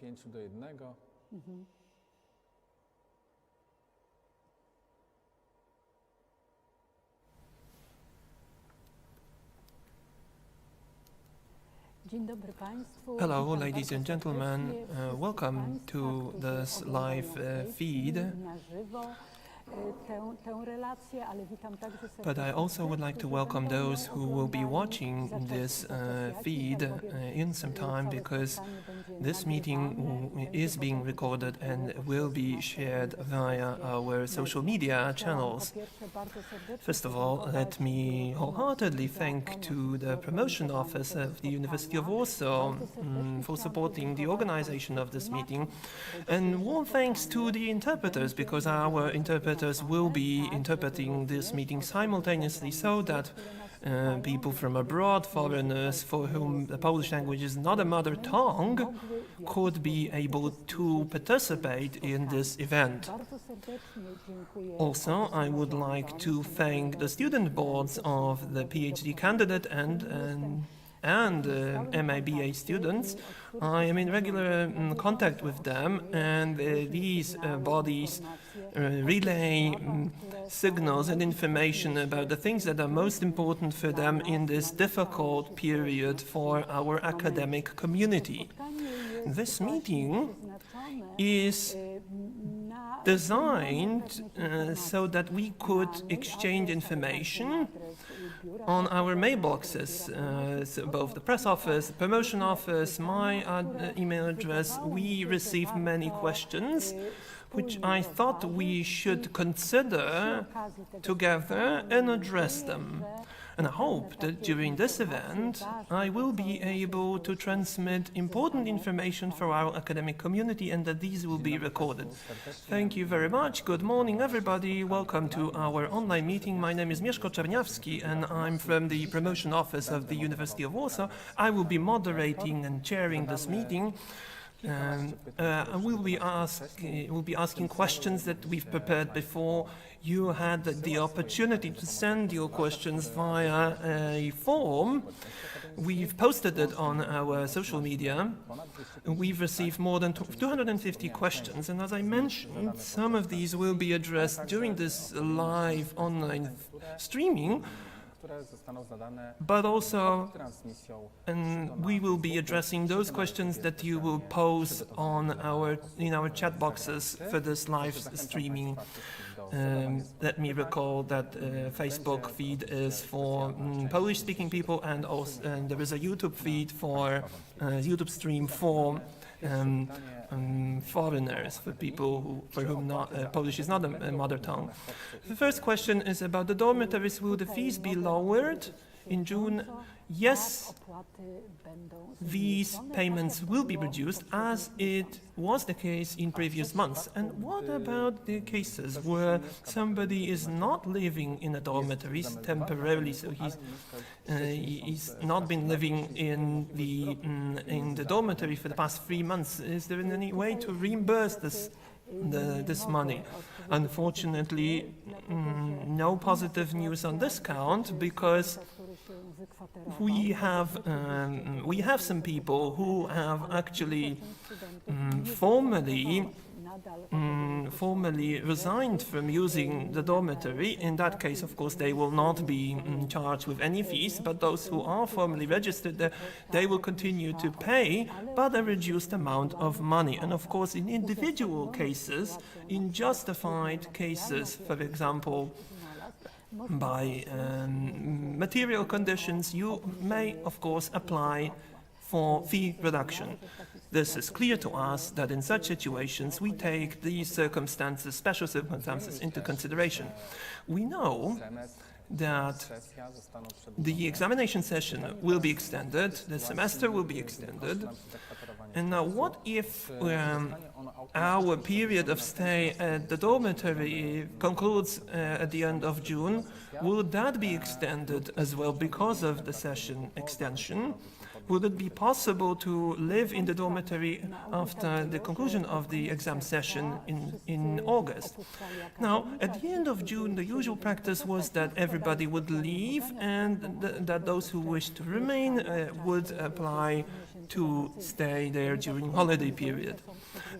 5:1. Hello, ladies and gentlemen. Welcome to this live feed. But I also would like to welcome those who will be watching this feed in some time, because this meeting is being recorded and will be shared via our social media channels. First of all, let me wholeheartedly thank to the Promotion Office of the University of Warsaw for supporting the organization of this meeting, and warm thanks to the interpreters, because our interpreters will be interpreting this meeting simultaneously, so that people from abroad, foreigners for whom the Polish language is not a mother tongue, could be able to participate in this event. Also, I would like to thank the student boards of the PhD candidate and MA/BA students. I am in regular contact with them, and these bodies relay signals and information about the things that are most important for them in this difficult period for our academic community. This meeting is designed so that we could exchange information on our mailboxes, so both the press office, the promotion office, my email address. We received many questions, which I thought we should consider together and address them. And I hope that during this event I will be able to transmit important information for our academic community, and that these will be recorded. Thank you very much. Good morning, everybody. Welcome to our online meeting. My name is Mieszko Czerniawski, and I'm from the Promotion Office of the University of Warsaw. I will be moderating and chairing this meeting. We'll be asking questions that we've prepared before. You had the opportunity to send your questions via a form. We've posted it on our social media. We've received more than 250 questions, and as I mentioned, some of these will be addressed during this live online streaming, but also we will be addressing those questions that you will pose in our chat boxes for this live streaming. Let me recall that Facebook feed is for Polish-speaking people, and there is a YouTube feed for YouTube stream for foreigners, for people for whom Polish is not a mother tongue. The first question is about the dormitories. Will the fees be lowered in June? Yes, these payments will be reduced, as it was the case in previous months. And what about the cases where somebody is not living in a dormitory temporarily, so he's not been living in the dormitory for the past 3 months? Is there any way to reimburse this money? Unfortunately, no positive news on this count, because we have some people who have actually formally resigned from using the dormitory. In that case, of course, they will not be charged with any fees, but those who are formally registered, they will continue to pay, but a reduced amount of money. And of course, in individual cases, in justified cases, for example, by material conditions, you may, of course, apply for fee reduction. This is clear to us that in such situations we take these circumstances, special circumstances, into consideration. We know that the examination session will be extended, the semester will be extended. And now, what if our period of stay at the dormitory concludes at the end of June? Will that be extended as well because of the session extension? would it be possible to live in the dormitory after the conclusion of the exam session in August? Now, at the end of June, the usual practice was that everybody would leave and that those who wished to remain would apply to stay there during holiday period.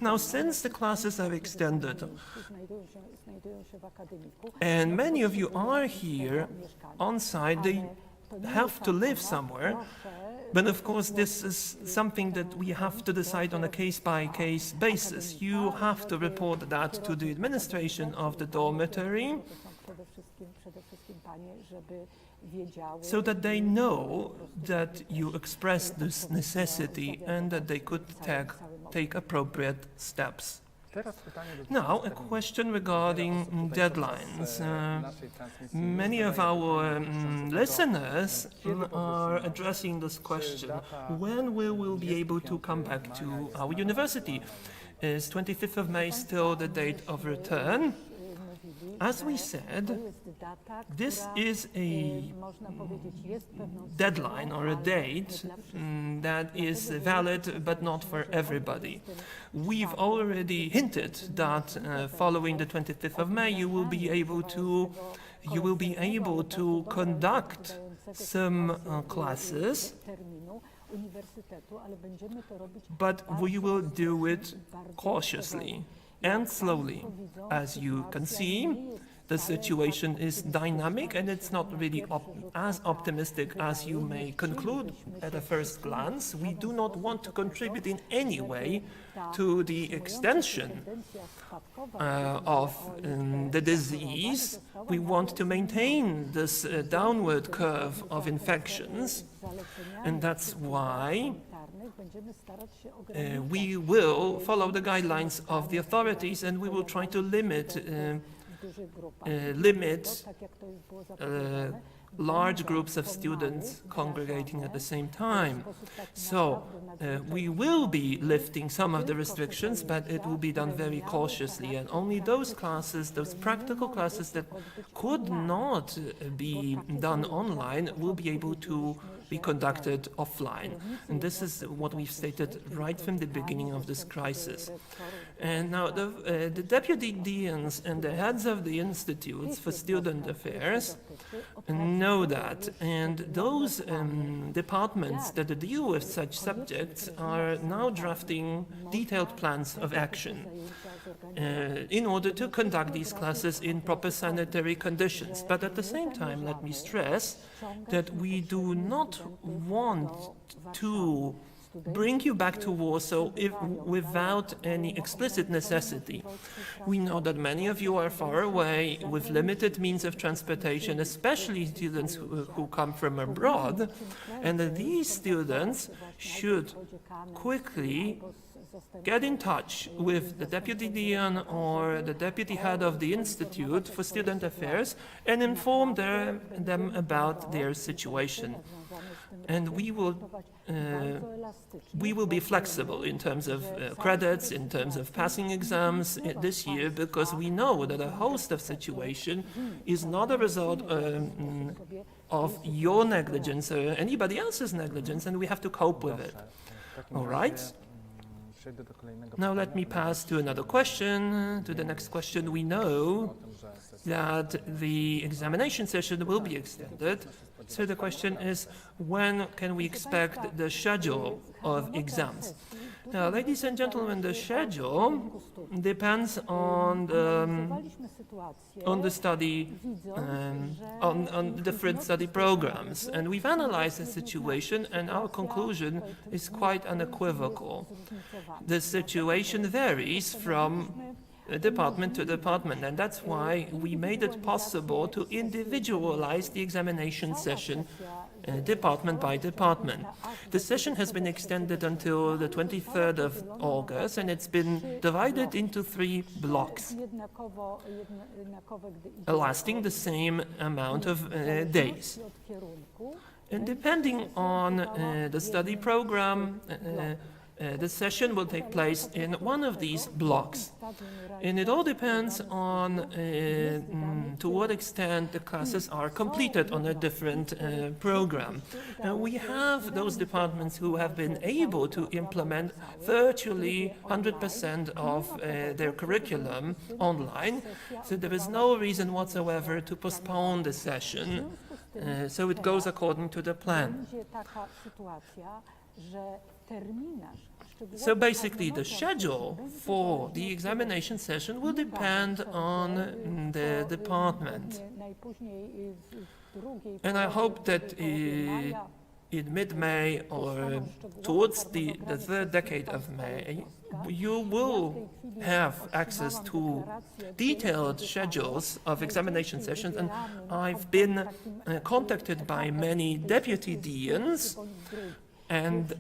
Now, since the classes are extended, and many of you are here on site, they have to live somewhere. But of course, this is something that we have to decide on a case-by-case basis. You have to report that to the administration of the dormitory so that they know that you express this necessity and that they could take appropriate steps. Now, a question regarding deadlines. Many of our listeners are addressing this question. When will we be able to come back to our university? Is 25th of May still the date of return? As we said, this is a deadline or a date that is valid but not for everybody. We've already hinted that following the 25th of May you will be able to conduct some classes, but we will do it cautiously and slowly. As you can see, the situation is dynamic and it's not really as optimistic as you may conclude at a first glance. We do not want to contribute in any way to the extension of the disease. We want to maintain this downward curve of infections, and that's why we will follow the guidelines of the authorities and we will try to limit large groups of students congregating at the same time. So we will be lifting some of the restrictions, but it will be done very cautiously, and only those classes, those practical classes that could not be done online will be able to be conducted offline. And this is what we've stated right from the beginning of this crisis. And now the deputy deans and the heads of the institutes for student affairs know that, and those departments that deal with such subjects are now drafting detailed plans of action in order to conduct these classes in proper sanitary conditions. But at the same time, let me stress that we do not want to bring you back to Warsaw without any explicit necessity. We know that many of you are far away with limited means of transportation, especially students who come from abroad, and that these students should quickly get in touch with the deputy dean or the deputy head of the Institute for Student Affairs and inform them about their situation. And we will be flexible in terms of credits, in terms of passing exams this year, because we know that a host of situation is not a result of your negligence or anybody else's negligence, and we have to cope with it. All right? Now let me pass to another question, to the next question. We know that the examination session will be extended. So the question is, when can we expect the schedule of exams? Now, ladies and gentlemen, the schedule depends on the study, on the different study programs. And we've analyzed the situation, and our conclusion is quite unequivocal. The situation varies from department to department, and that's why we made it possible to individualize the examination session department by department. The session has been extended until the 23rd of August, and it's been divided into 3 blocks, lasting the same amount of days. And depending on the study program, The session will take place in one of these blocks, and it all depends on to what extent the classes are completed on a different program. We have those departments who have been able to implement virtually 100% of their curriculum online, so there is no reason whatsoever to postpone the session. So it goes according to the plan. So basically the schedule for the examination session will depend on the department. And I hope that in mid-May or towards the third decade of May, you will have access to detailed schedules of examination sessions, and I've been contacted by many deputy deans, and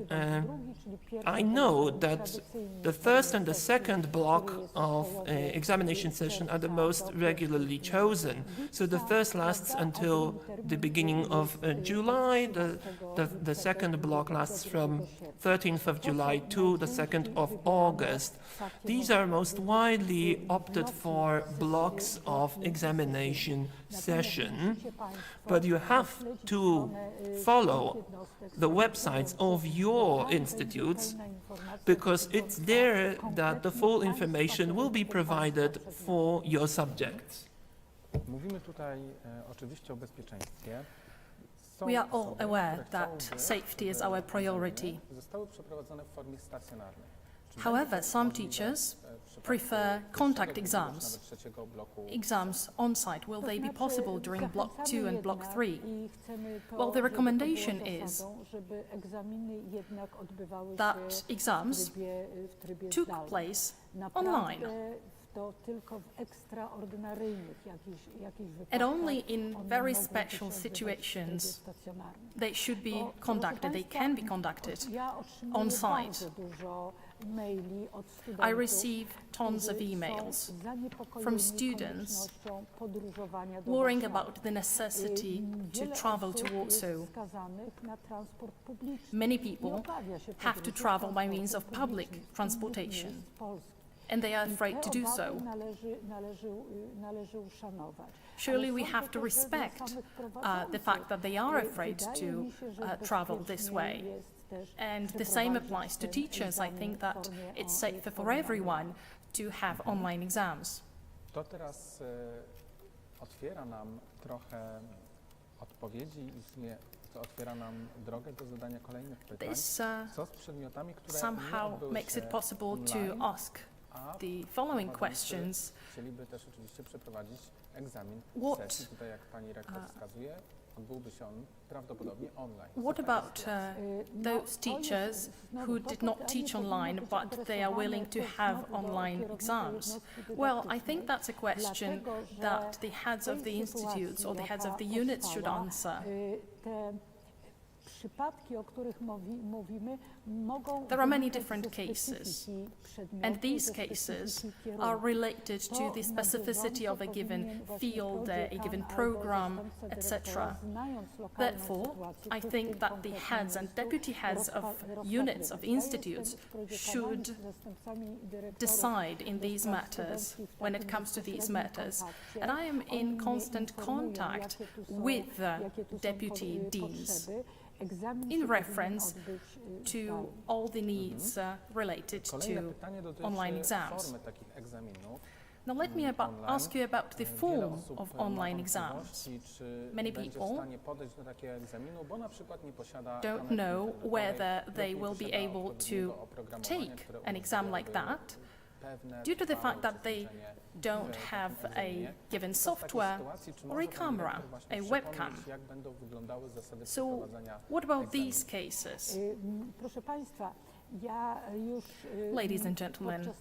I know that the first and the second block of examination session are the most regularly chosen. So the first lasts until the beginning of July, the second block lasts from 13th of July to the 2nd of August. These are most widely opted for blocks of examination session, but you have to follow the websites of your institutes, because it's there that the full information will be provided for your subjects. Mówimy tutaj oczywiście o bezpieczeństwie. We are all aware that safety is our priority. Zostały przeprowadzone w formie stacjonarnej. However, some teachers prefer contact exams. Exams on-site, will they be possible during Block 2 and Block 3? Well, the recommendation is that exams took place online, and only in very special situations they should be conducted, they can be conducted on-site. I receive tons of emails from students worrying about the necessity to travel to Warsaw. Many people have to travel by means of public transportation, and they are afraid to do so. Surely we have to respect the fact that they are afraid to travel this way. And the same applies to teachers. I think that it's safer for everyone to have online exams. To teraz otwiera nam trochę odpowiedzi i w sumie to otwiera nam drogę do zadania kolejnych pytań. This Co z przedmiotami, które somehow makes it possible to ask the following questions. Chcieliby też oczywiście przeprowadzić egzamin What, sesji. Tutaj, jak pani rektor wskazuje, odbyłby się on prawdopodobnie online. What about those teachers who did not teach online, but they are willing to have online exams? Well, I think that's a question that the heads of the institutes or the heads of the units should answer. There are many different cases, and these cases are related to the specificity of a given field, a given program, etc. Therefore, I think that the heads and deputy heads of units, of institutes, should decide in these matters, when it comes to these matters. And I am in constant contact with the deputy deans in reference to all the needs related to online exams. Now let me ask you about the form of online exams. Many people don't know whether they will be able to take an exam like that due to the fact that they don't have a given software or a camera, a webcam. So what about these cases? Ladies and gentlemen,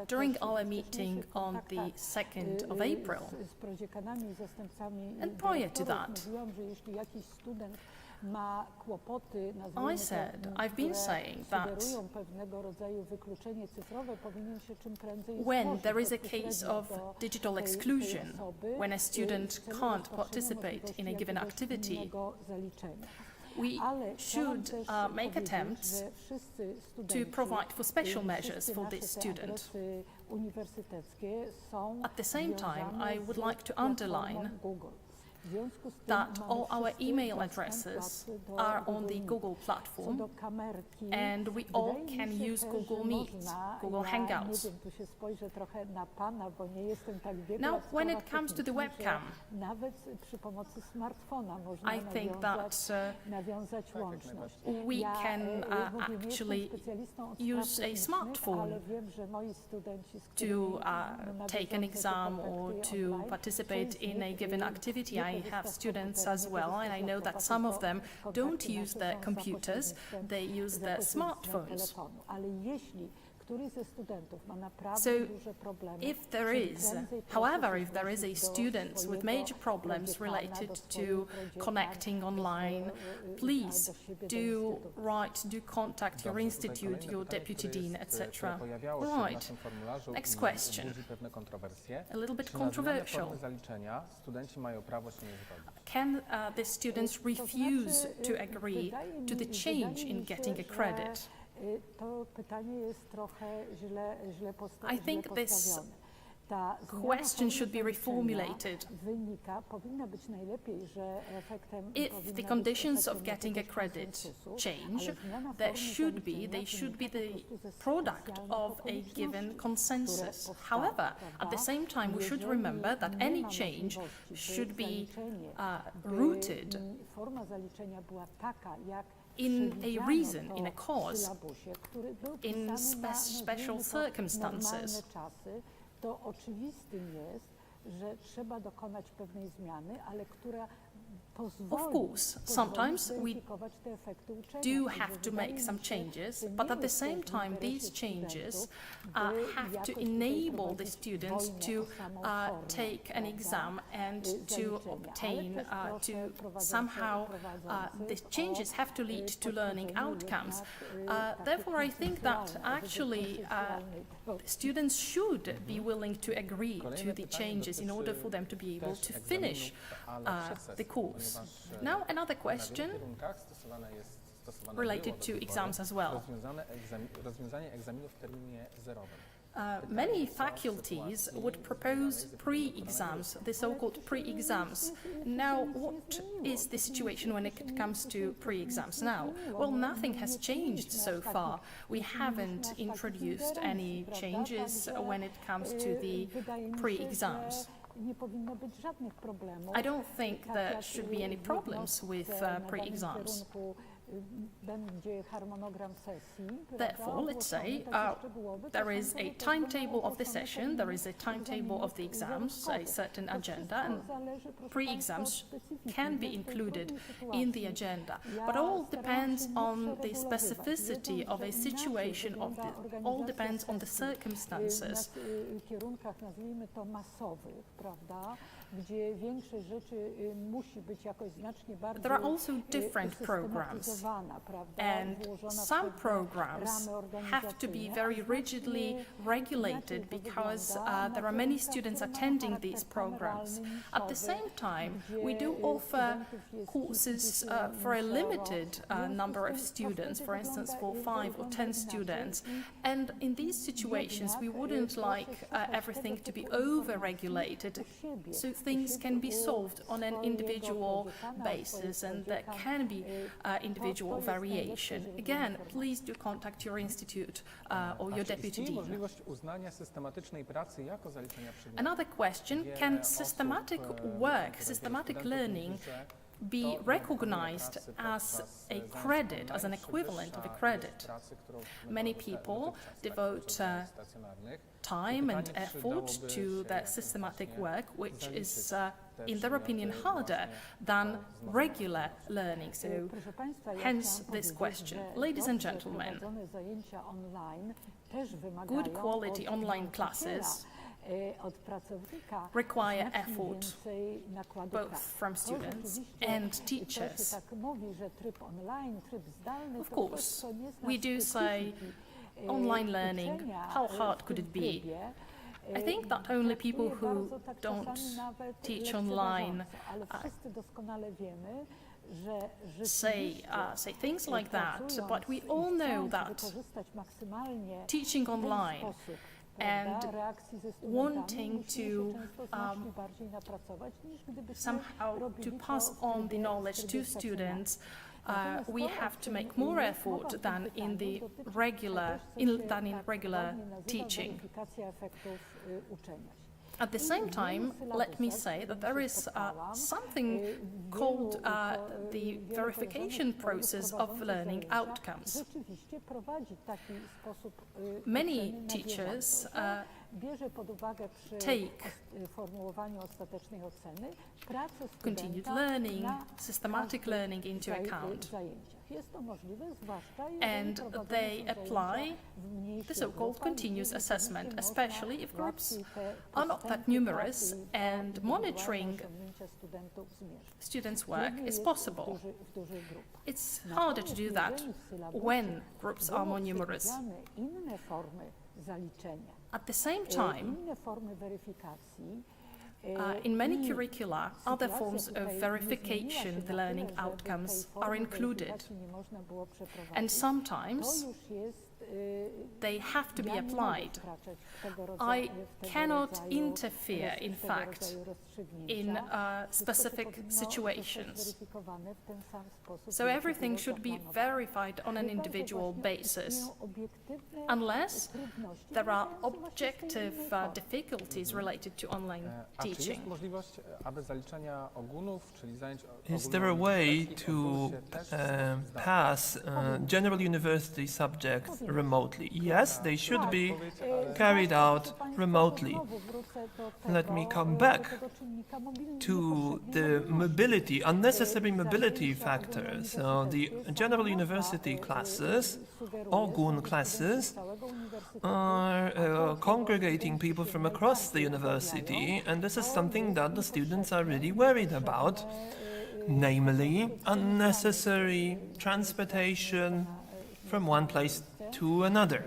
during our meeting on the 2nd of April, and prior to that, I've been saying that when there is a case of digital exclusion, when a student can't participate in a given activity, We should make attempts to provide for special measures for this student. At the same time, I would like to underline that all our email addresses are on the Google platform, and we all can use Google Meet, Google Hangouts. Now, when it comes to the webcam, I think that we can actually use a smartphone to take an exam or to participate in a given activity. I have students as well, and I know that some of them don't use their computers, they use their smartphones. So if there is, however, if there is a student with major problems related to connecting online, please do contact your institute, your deputy dean, etc. Right, next question, a little bit controversial. Can the students refuse to agree to the change in getting a credit? I think this question should be reformulated. If the conditions of getting a credit change, they should be the product of a given consensus. However, at the same time, we should remember that any change should be rooted in a reason, in a cause, in special circumstances. Of course, sometimes we do have to make some changes, but at the same time, these changes have to enable the students to take an exam and to obtain, the changes have to lead to learning outcomes. Therefore, I think that actually students should be willing to agree to the changes in order for them to be able to finish the course. Now, another question related to exams as well. Many faculties would propose pre-exams, the so-called pre-exams. Now, what is the situation when it comes to pre-exams now? Well, nothing has changed so far. We haven't introduced any changes when it comes to the pre-exams. I don't think there should be any problems with pre-exams. Therefore, let's say there is a timetable of the session, there is a timetable of the exams, a certain agenda, and pre-exams can be included in the agenda. But all depends on the specificity of a situation, all depends on the circumstances. There are also different programs, and some programs have to be very rigidly regulated because there are many students attending these programs. At the same time, we do offer courses for a limited number of students, for instance, for 5 or 10 students. And in these situations, we wouldn't like everything to be over-regulated, so things can be solved on an individual basis, and there can be individual variation. Again, please do contact your institute or your deputy dean. Another question, can systematic work, systematic learning be recognized as a credit, as an equivalent of a credit? Many people devote time and effort to their systematic work, which is, in their opinion, harder than regular learning. So, hence this question. Ladies and gentlemen, good quality online classes require effort both from students and teachers. Of course, we do say online learning, how hard could it be? I think that only people who don't teach online say things like that, but we all know that teaching online and wanting to somehow to pass on the knowledge to students, we have to make more effort than in regular teaching. At the same time, let me say that there is something called the verification process of learning outcomes. Many teachers take continued learning, systematic learning into account, and they apply the so-called continuous assessment, especially if groups are not that numerous and monitoring students' work is possible. It's harder to do that when groups are more numerous. At the same time, in many curricula, other forms of verification, the learning outcomes, are included. And sometimes they have to be applied. I cannot interfere, in fact, in specific situations. So everything should be verified on an individual basis, unless there are objective difficulties related to online teaching. Is there a way to pass general university subjects remotely? Yes, they should be carried out remotely. Let me come back to the mobility, unnecessary mobility factors. So the general university classes, Ogún classes, are congregating people from across the university, and this is something that the students are really worried about, namely unnecessary transportation from one place to another.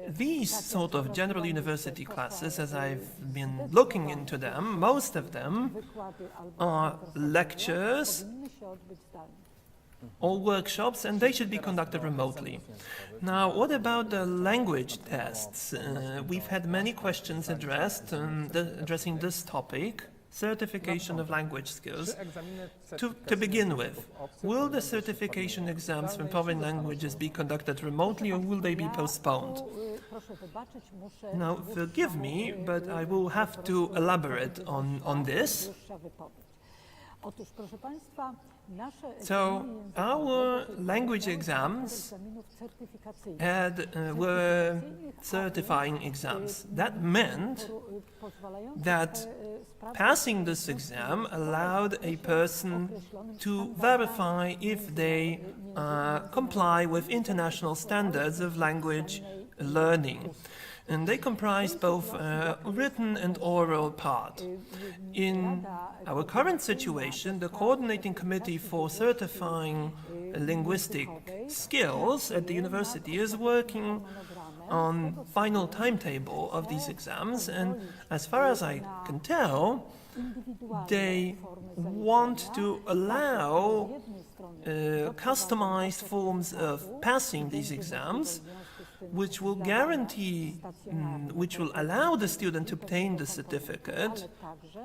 These sort of general university classes, as I've been looking into them, most of them are lectures or workshops, and they should be conducted remotely. Now, what about the language tests? We've had many questions addressing this topic. Certification of language skills. To begin with, will the certification exams from foreign languages be conducted remotely, or will they be postponed? Now, forgive me, but I will have to elaborate on this. So, our language exams were certifying exams. That meant that passing this exam allowed a person to verify if they comply with international standards of language learning. And they comprise both written and oral part. In our current situation, the coordinating committee for certifying linguistic skills at the university is working on final timetable of these exams, and as far as I can tell, they want to allow customized forms of passing these exams, which will allow the student to obtain the certificate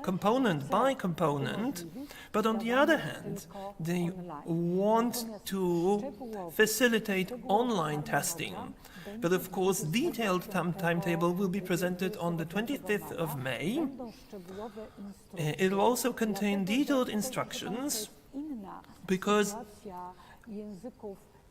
component by component, but on the other hand, they want to facilitate online testing. But of course, detailed timetable will be presented on the 25th of May. It will also contain detailed instructions, because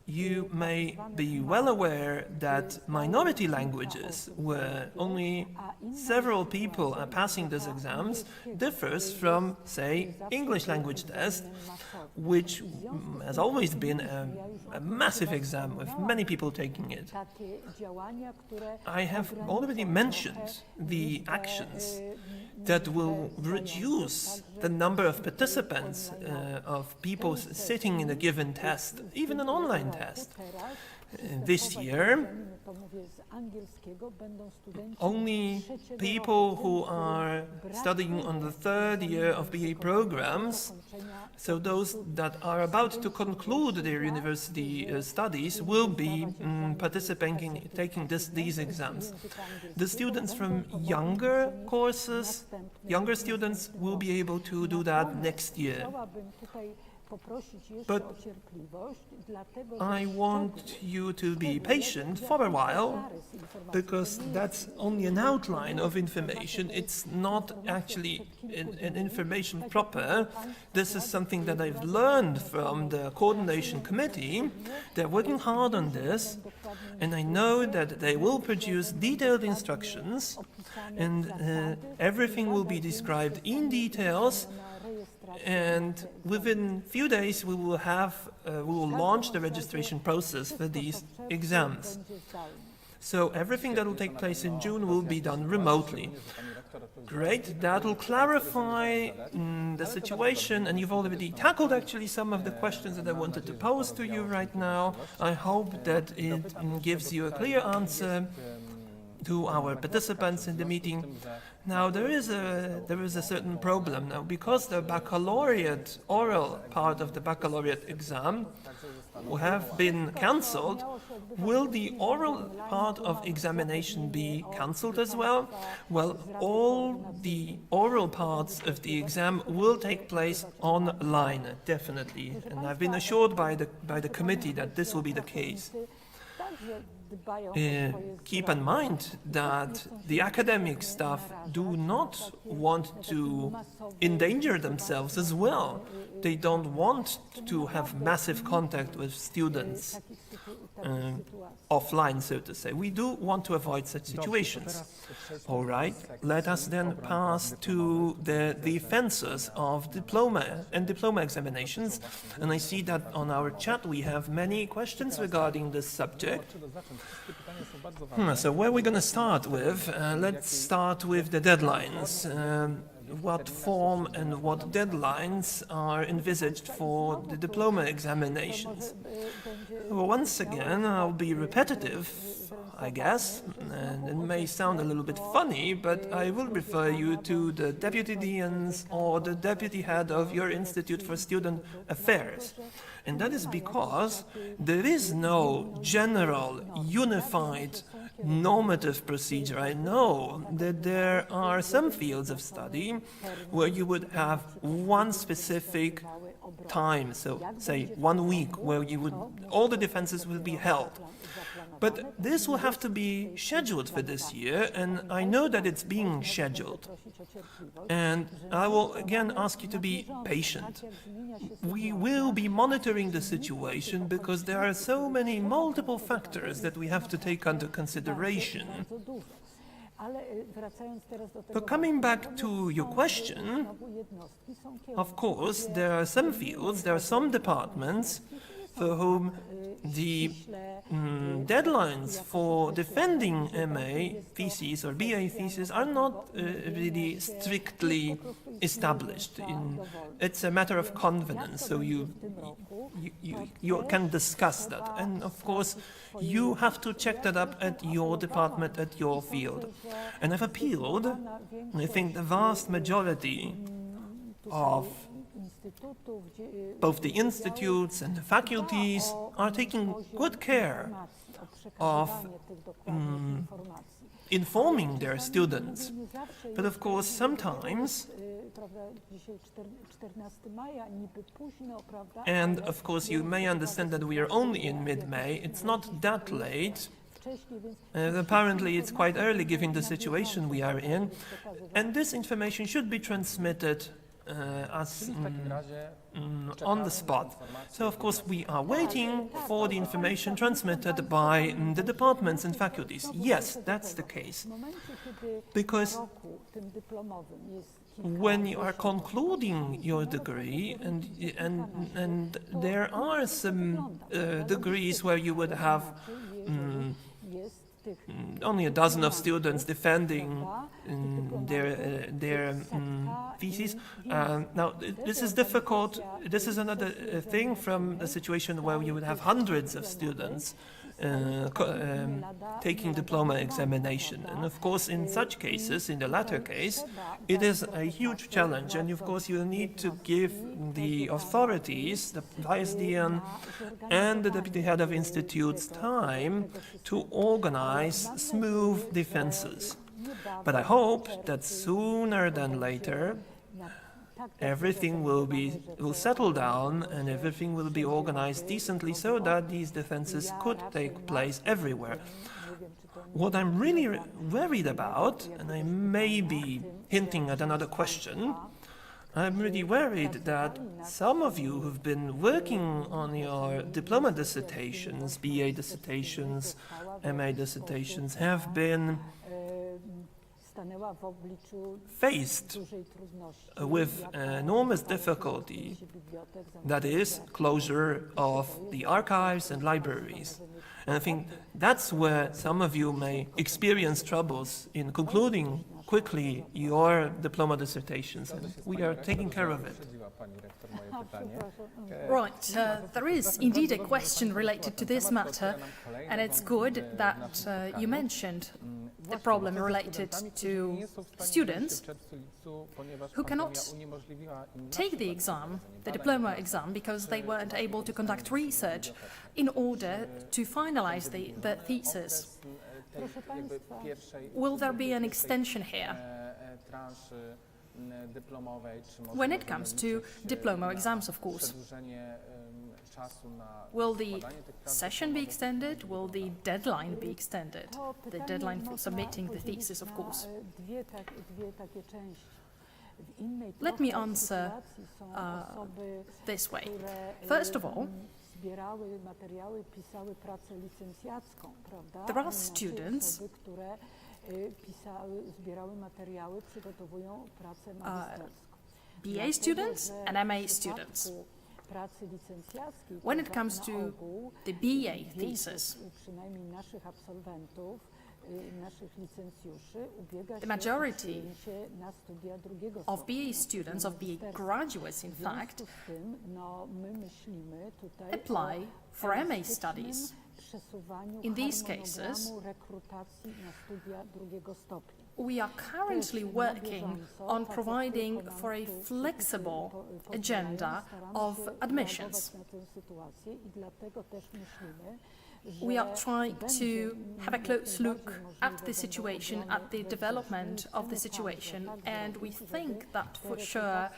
you may be well aware that minority languages, where only several people are passing these exams, differs from, say, English language test, which has always been a massive exam with many people taking it. I have already mentioned the actions that will reduce the number of participants, of people sitting in a given test, even an online test. This year, only people who are studying on the third year of BA programs, so those that are about to conclude their university studies, will be participating in taking these exams. The students from younger courses, younger students will be able to do that next year. But I want you to be patient for a while, because that's only an outline of information. It's not actually an information proper. This is something that I've learned from the coordination committee. They're working hard on this, and I know that they will produce detailed instructions, and everything will be described in details. And within a few days, we will launch the registration process for these exams. So everything that will take place in June will be done remotely. Great, that will clarify the situation, and you've already tackled actually some of the questions that I wanted to pose to you right now. I hope that it gives you a clear answer to our participants in the meeting. Now, there is a certain problem now, because the baccalaureate oral part of the baccalaureate exam have been cancelled. Will the oral part of examination be cancelled as well? Well, all the oral parts of the exam will take place online, definitely, and I've been assured by the committee that this will be the case. Keep in mind that the academic staff do not want to endanger themselves as well. They don't want to have massive contact with students offline, so to say. We do want to avoid such situations. All right, let us then pass to the defenses of diploma and diploma examinations. And I see that on our chat we have many questions regarding this subject. So where are we going to start with? Let's start with the deadlines. What form and what deadlines are envisaged for the diploma examinations? Well, once again, I'll be repetitive, I guess, and it may sound a little bit funny, but I will refer you to the deputy deans or the deputy head of your Institute for Student Affairs. And that is because there is no general, unified, normative procedure. I know that there are some fields of study where you would have one specific time, so say 1 week, where all the defenses will be held. But this will have to be scheduled for this year, and I know that it's being scheduled. And I will again ask you to be patient. We will be monitoring the situation because there are so many multiple factors that we have to take under consideration. But coming back to your question, of course, there are some fields, there are some departments for whom the deadlines for defending MA theses or BA theses are not really strictly established. It's a matter of confidence, so you can discuss that. And of course, you have to check that up at your department, at your field. And I've appealed, I think the vast majority of both the institutes and the faculties are taking good care of informing their students. But of course, sometimes, and of course you may understand that we are only in mid-May, it's not that late. Apparently it's quite early given the situation we are in, and this information should be transmitted on the spot. So of course we are waiting for the information transmitted by the departments and faculties. Yes, that's the case. Because when you are concluding your degree, and there are some degrees where you would have only a dozen of students defending their theses. Now, this is difficult. This is another thing from the situation where you would have hundreds of students taking diploma examination. And of course, in such cases, in the latter case, it is a huge challenge. And of course, you need to give the authorities, the vice dean and the deputy head of institutes, time to organize smooth defenses. But I hope that sooner than later, everything will settle down and everything will be organized decently so that these defenses could take place everywhere. What I'm really worried about, and I may be hinting at another question, I'm really worried that some of you who've been working on your diploma dissertations, BA dissertations, MA dissertations, have been faced with enormous difficulty, that is, closure of the archives and libraries. And I think that's where some of you may experience troubles in concluding quickly your diploma dissertations, and we are taking care of it. Right, there is indeed a question related to this matter, and it's good that you mentioned the problem related to students who cannot take the exam, the diploma exam, because they weren't able to conduct research in order to finalize the thesis. Will there be an extension here? When it comes to diploma exams, of course. Will the session be extended? Will the deadline be extended? The deadline for submitting the thesis, of course. Let me answer this way. First of all, there are students BA students and MA students. When it comes to the BA thesis, the majority of BA students, of BA graduates in fact, apply for MA studies. In these cases, we are currently working on providing for a flexible agenda of admissions. We are trying to have a close look at the situation, at the development of the situation, and we think that for sure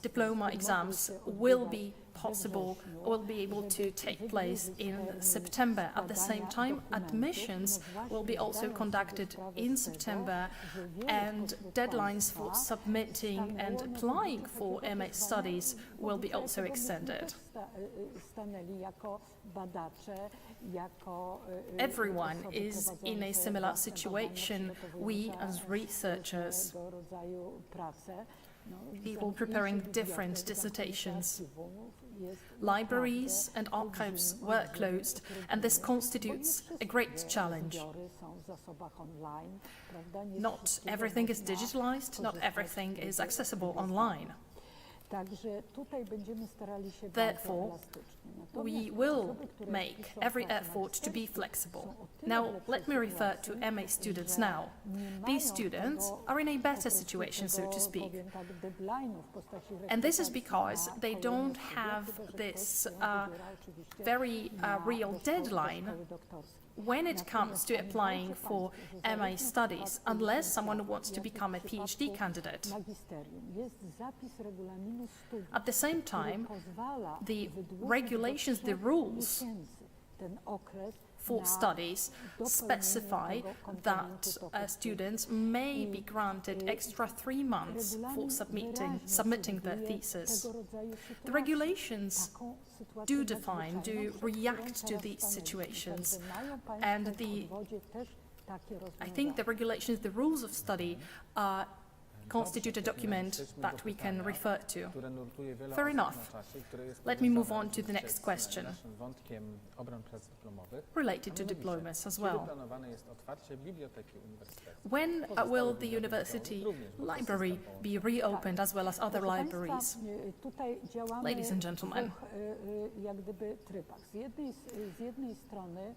diploma exams will be possible, will be able to take place in September. At the same time, admissions will be also conducted in September, and deadlines for submitting and applying for MA studies will be also extended. Everyone is in a similar situation. We as researchers, people preparing different dissertations. Libraries and archives were closed, and this constitutes a great challenge. Not everything is digitalized, not everything is accessible online. Therefore, we will make every effort to be flexible. Now, let me refer to MA students now. These students are in a better situation, so to speak. And this is because they don't have this very real deadline when it comes to applying for MA studies, unless someone wants to become a PhD candidate. At the same time, the regulations, the rules for studies specify that students may be granted extra 3 months for submitting their thesis. The regulations do define, do react to these situations, and I think the regulations, the rules of study are constitute a document that we can refer to. które nurtuje wiele Fair osób enough. na czasie, które jest Let me move powiązane on to the next z question, naszym wątkiem obron przeddyplomowych. related to diplomas as well. Kiedy planowane jest otwarcie biblioteki uniwersyteckiej? When will the university library be reopened as well as other libraries? Tutaj działamy Ladies and gentlemen. w dwóch, jak gdyby trybach. Z jednej strony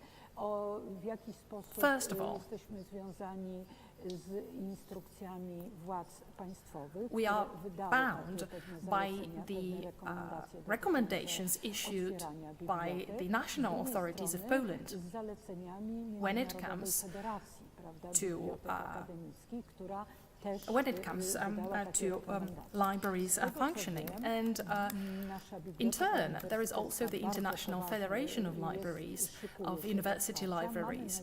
w jaki sposób First of all, jesteśmy związani z instrukcjami władz państwowych, we are które wydały bound takie pewne by zalecenia, the pewne rekomendacje recommendations dotyczące issued otwierania by bibliotek. the national Z drugiej authorities of strony Poland z zaleceniami when it Międzynarodowej comes Federacji, prawda, to, bibliotek akademickich, która też when it comes wydała takie to rekomendacje. libraries functioning. And in turn, there is also the International Federation of Libraries, of university libraries,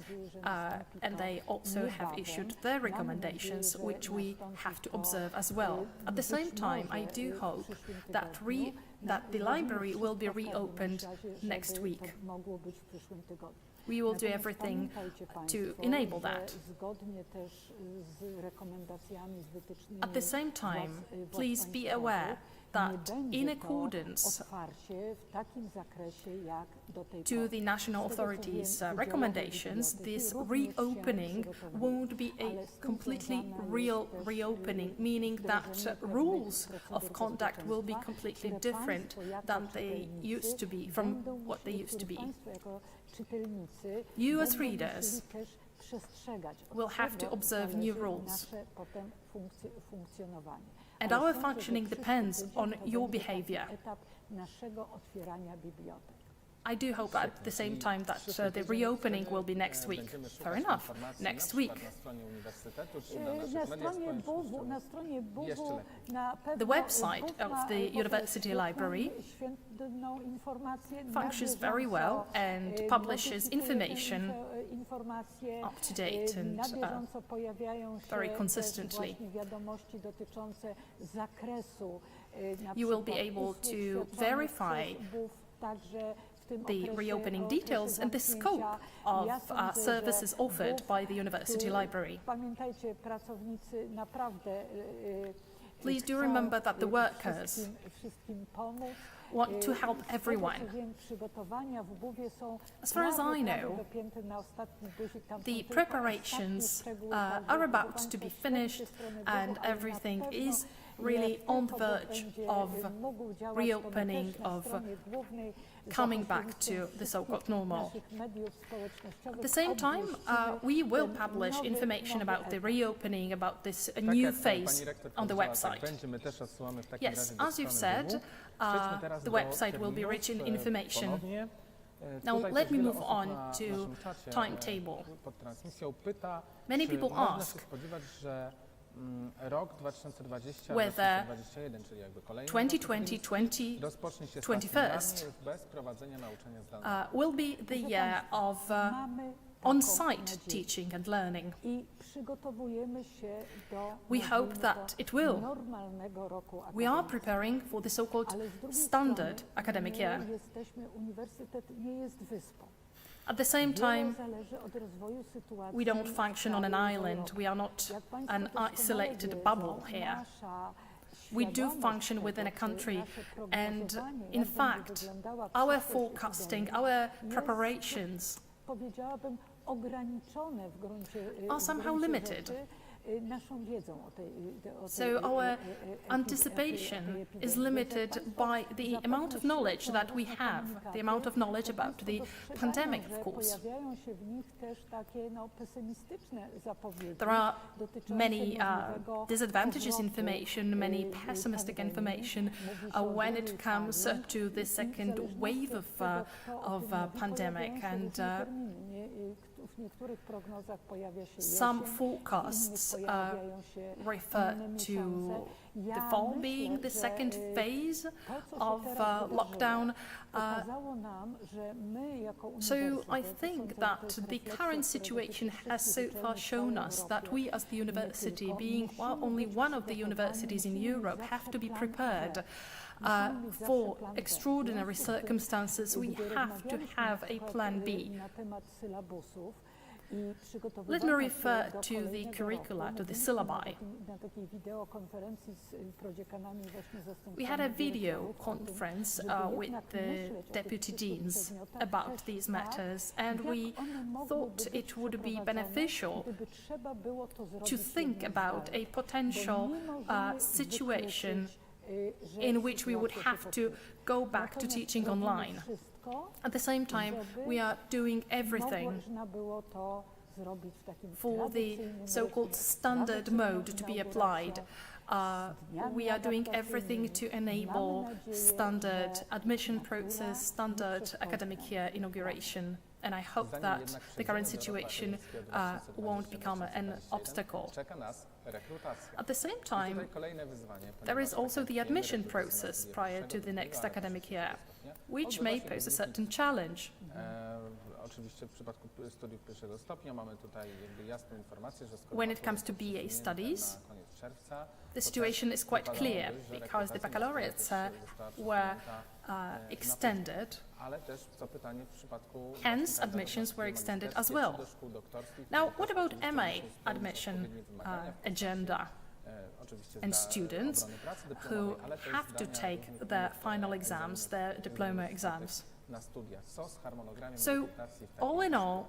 and they also have issued their recommendations, which we have to observe as well. At the same time, I do hope that the library will be reopened next week. We will do everything to enable that. At the same time, please be aware that in accordance to the national authorities' recommendations, this reopening won't be a completely real reopening, meaning that rules of conduct will be completely different than they used to be, from what they used to be. You as readers will have to observe new rules. And our functioning depends on your behavior. I do hope at the same time that the reopening will be next week. Fair enough, next week. The website of the University Library functions very well and publishes information up to date and very consistently. You will be able to verify the reopening details and the scope of services offered by the University Library. Please do remember that the workers want to help everyone. As far as I know, the preparations are about to be finished and everything is really on the verge of reopening, of coming back to the so-called normal. At the same time, we will publish information about the reopening, about this new phase on the website. Yes, as you've said, the website will be rich in information. Now let me move on to timetable. Many people ask whether 2020-2021 will be the year of on-site teaching and learning. We hope that it will. We are preparing for the so-called standard academic year. At the same time, we don't function on an island. We are not an isolated bubble here. We do function within a country, and in fact, our forecasting, our preparations are somehow limited. So our anticipation is limited by the amount of knowledge that we have, the amount of knowledge about the pandemic, of course. There are many disadvantages information, many pessimistic information when it comes to the second wave of pandemic, and some forecasts refer to the fall being the second phase of lockdown. So I think that the current situation has so far shown us that we as the university, being only one of the universities in Europe, have to be prepared. For extraordinary circumstances, we have to have a plan B. I Let me refer to the curricula, to the syllabi. Na takiej wideokonferencji z prodziekanami właśnie We had a zastępcami video dyrektorów, conference żeby with jednak the myśleć o tych deputy przyszłych deans przedmiotach about też these tak, matters, and jak we one mogłyby thought być it would be przeprowadzone, beneficial gdyby trzeba było to zrobić to think jednym about zdalnie. a potential Bo nie możemy situation wykluczyć, że in which we would sytuacja się have to powtórzy. go back to Natomiast teaching robimy online. wszystko, At the same time, we are doing everything można było to zrobić w takim for the tradycyjnym so-called rytmie, standard tradycyjną mode to be inauguracją. applied. We are doing everything to enable standard admission process, standard academic year inauguration, and I hope that the current situation won't become an obstacle. Czeka nas rekrutacja. At the same time, Tutaj kolejne wyzwanie, there is ponieważ also the admission process prior to the next academic year, which may pose a certain challenge. Oczywiście w przypadku studiów pierwszego stopnia mamy tutaj jakby jasną informację, że skoro When it comes to BA studies, na koniec czerwca, the situation is quite clear because the baccalaureates were extended. ale też co pytanie w przypadku Hence, admissions were extended as well. Now, what about MA admission agenda and students who have to take their final exams, their diploma exams? na studiach. Co z harmonogramem So, rekrutacji w takim all in all,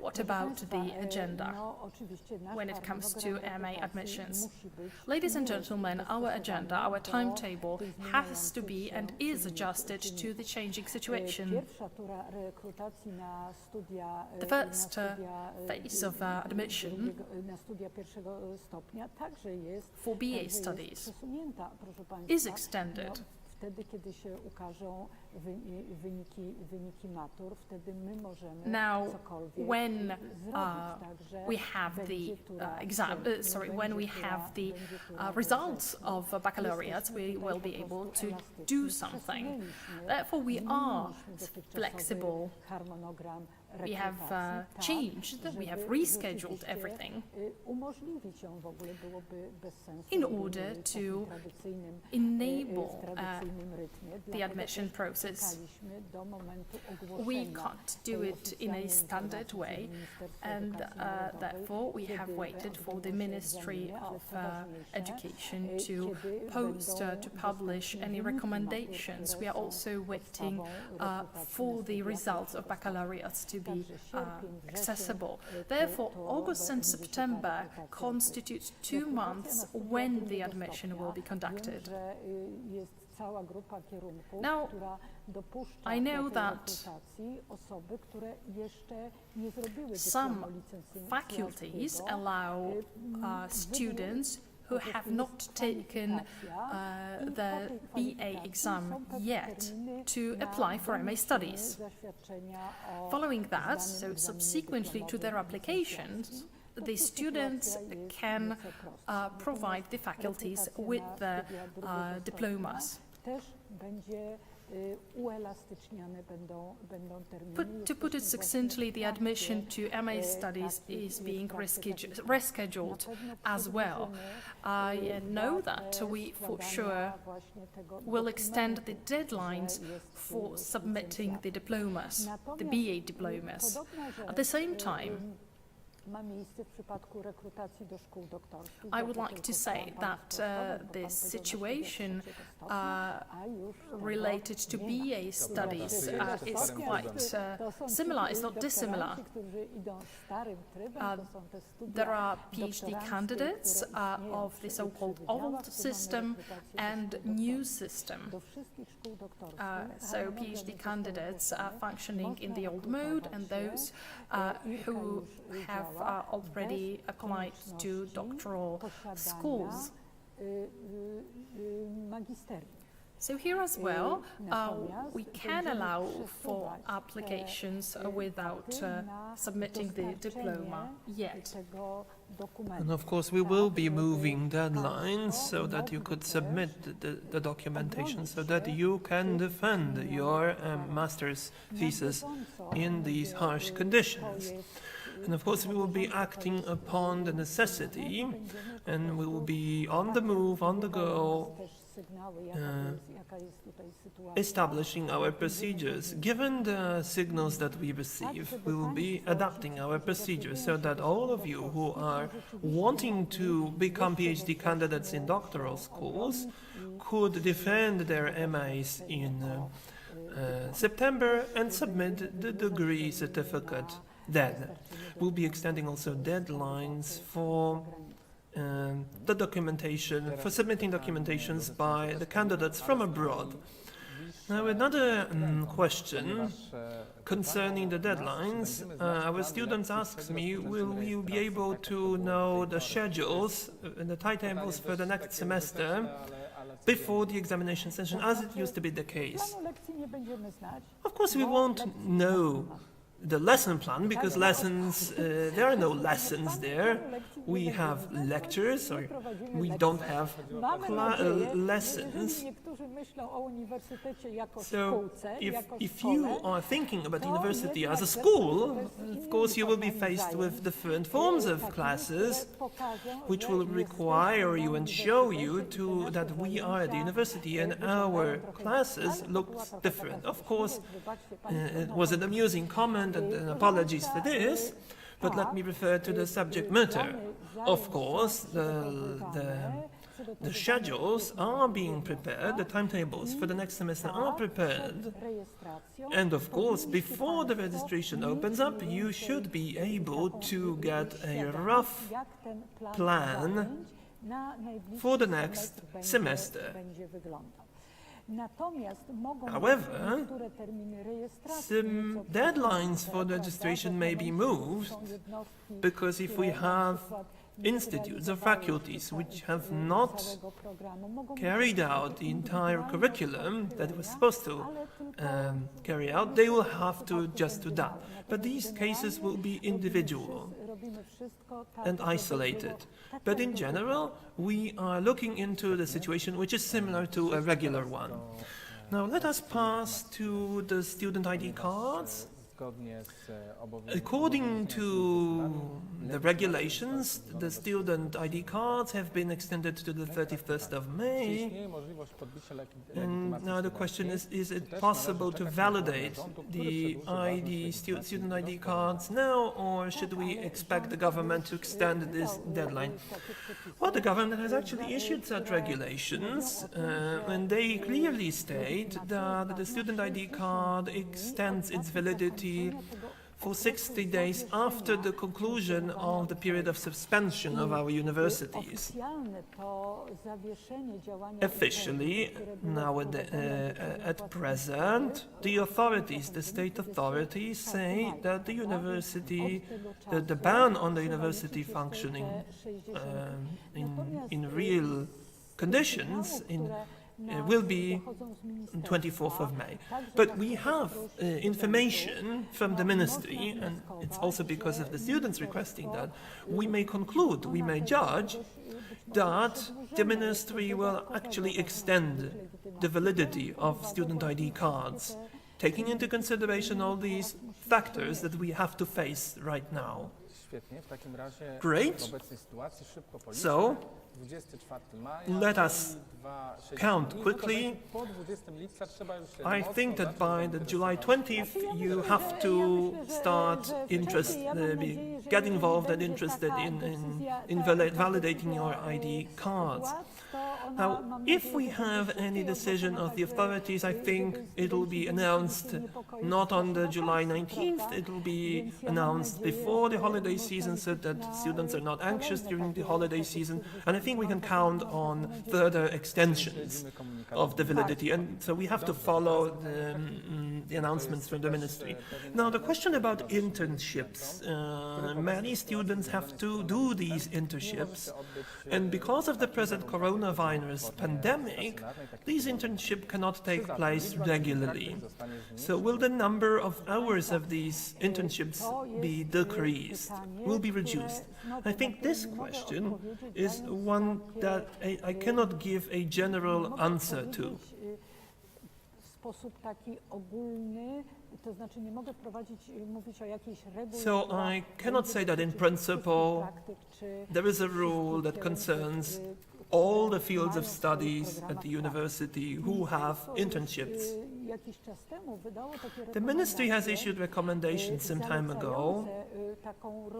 what about the agenda No, oczywiście nasz when it comes to harmonogram MA rekrutacji admissions? musi być Ladies and gentlemen, our agenda, our do timetable tych has to be zmieniających and się is czynników. adjusted to the changing situation. Pierwsza tura rekrutacji na studia, The first phase of admission na studia pierwszego stopnia także jest, for BA także jest studies przesunięta, proszę Państwa. is extended. Wtedy, kiedy się ukażą wyniki matur, wtedy my możemy Now, cokolwiek when zrobić, także we have the będzie tura when we have the results of baccalaureates, we will be able to do something. Therefore, we are flexible. harmonogram We have rekrutacji, changed, tak, we have żeby rescheduled rzeczywiście, everything umożliwić ją w ogóle byłoby bez sensu. in gdyby order w to takim tradycyjnym, enable w tradycyjnym rytmie. the Dlatego admission też process. czekaliśmy do momentu We ogłoszenia can't do it in a oficjalnej standard informacji way, z Ministerstwa and Edukacji Narodowej, therefore we have kiedy waited for the odbędą się Ministry egzaminy, ale of co ważniejsze, Education kiedy to post, będą to publish dostępne any wyniki recommendations. matur, We are które also są waiting podstawą rekrutacji for na the studia results of pierwszego baccalaureates to be Także sierpień, wrzesień, accessible. to Therefore, August and będzie się ta September rekrutacja constitute 2 months when the admission will be conducted. Wiem, że jest cała grupa kierunków, Now, która dopuszcza I know do tej that rekrutacji osoby, które jeszcze nie zrobiły some dyplomu licencjackiego, faculties allow students who have not taken the BA exam yet to apply for MA studies. Following that, so subsequently to their applications, the students can provide the faculties with the diplomas. Też będzie uelastyczniane będą terminy. To put it succinctly, the admission to MA studies is being rescheduled as well. I know that we for sure will extend the deadlines for submitting the diplomas, the BA diplomas. At the same time, ma miejsce w przypadku rekrutacji do szkół doktorskich. I would like to say that the situation related to BA studies is quite similar, it's not dissimilar. There are PhD candidates of the so-called old system and new system. So PhD candidates are functioning in the old mode, and those who have already applied to doctoral schools. So here as well, we can allow for applications without submitting the diploma yet. And of course, we will be moving deadlines so that you could submit the documentation so that you can defend your master's thesis in these harsh conditions. And of course, we will be acting upon the necessity, and we will be on the move, on the go, sygnały, jaka jest tutaj sytuacja. establishing our procedures. Given the signals that we receive, we will be adapting our procedures so that all of you who are wanting to become PhD candidates in doctoral schools could defend their MAs in September and submit the degree certificate then. We'll be extending also deadlines for the documentation, for submitting documentations by the candidates from abroad. Now, another question concerning the deadlines. Our students ask me, will we be able to know the schedules and the timetables for the next semester before the examination session, as it used to be the case? Of course, we won't know the lesson plan, because lessons, there are no lessons there. We have lectures, or we don't have lessons. So if you are thinking about university as a school, of course you will be faced with different forms of classes which will require you and show you that we are at the university and our classes look different. Of course, it was an amusing comment, and apologies for this, but let me refer to the subject matter. Of course, the schedules are being prepared, the timetables for the next semester are prepared, and of course, before the registration opens up, you should be able to get a rough plan for the next semester. However, some deadlines for registration may be moved, because if we have institutes or faculties which have not carried out the entire curriculum that was supposed to carry out, they will have to adjust to that. But these cases will be individual and isolated. But in general, we are looking into the situation which is similar to a regular one. Now let us pass to the student ID cards. According to the regulations, the student ID cards have been extended to the 31st of May. And now the question is it possible to validate the student ID cards now, or should we expect the government to extend this deadline? Well, the government has actually issued such regulations, and they clearly state that the student ID card extends its validity for 60 days after the conclusion of the period of suspension of our universities. Officially, at present, the authorities, the state authorities, say that the university, the ban on the university functioning in real conditions will be 24th of May. But we have information from the ministry, and it's also because of the students requesting that, we may conclude, we may judge that the ministry will actually extend the validity of student ID cards, taking into consideration all these factors that we have to face right now. Great. So, let us count quickly. I think that by the July 20th you have to start get involved and interested in validating your ID cards. Now, if we have any decision of the authorities, I think it will be announced not on the July 19th, it will be announced before the holiday season, so that students are not anxious during the holiday season, and I think we can count on further extensions of the validity, and so we have to follow the announcements from the ministry. Now, the question about internships. Many students have to do these internships, and because of the present coronavirus pandemic, these internships cannot take place regularly. So will the number of hours of these internships be decreased, will be reduced? I think this question is one that I cannot give a general answer to. So I cannot say that in principle there is a rule that concerns all the fields of studies at the university who have internships. Jakiś czas temu wydało takie The ministry has issued recommendations some time ago, taką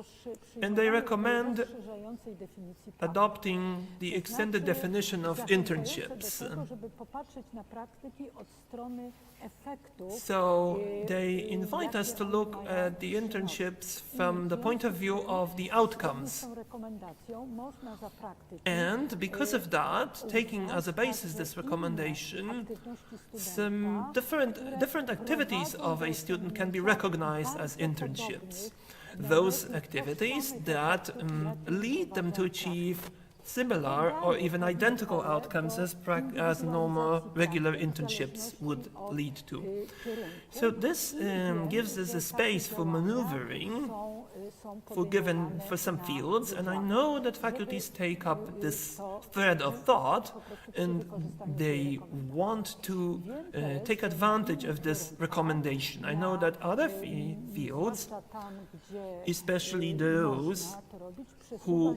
and they recommend rozszerzającej definicji pracy. adopting the extended definition of internships. Do tego, żeby popatrzeć na praktyki od strony efektów. So they invite us to look at the internships from the point of view of the outcomes. Tą rekomendacją można za praktyki And because of that, taking as a basis this recommendation, aktywności some studenta, different activities of a student can be recognized as internships. Those activities that lead them to achieve similar or even identical outcomes as normal regular internships would lead to. So this gives us a space for maneuvering for some fields, and I know that faculties take up this thread of thought and they want to take advantage of this recommendation. I know that other fields, especially those who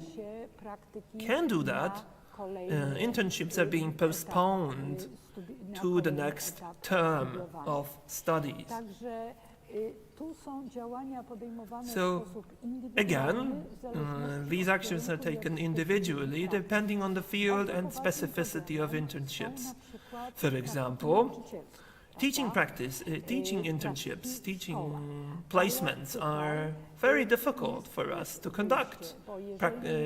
can do that, internships are being postponed to the next term of studies. So again, these actions are taken individually depending on the field and specificity of internships. For example, teaching practice, teaching internships, teaching placements are very difficult for us to conduct,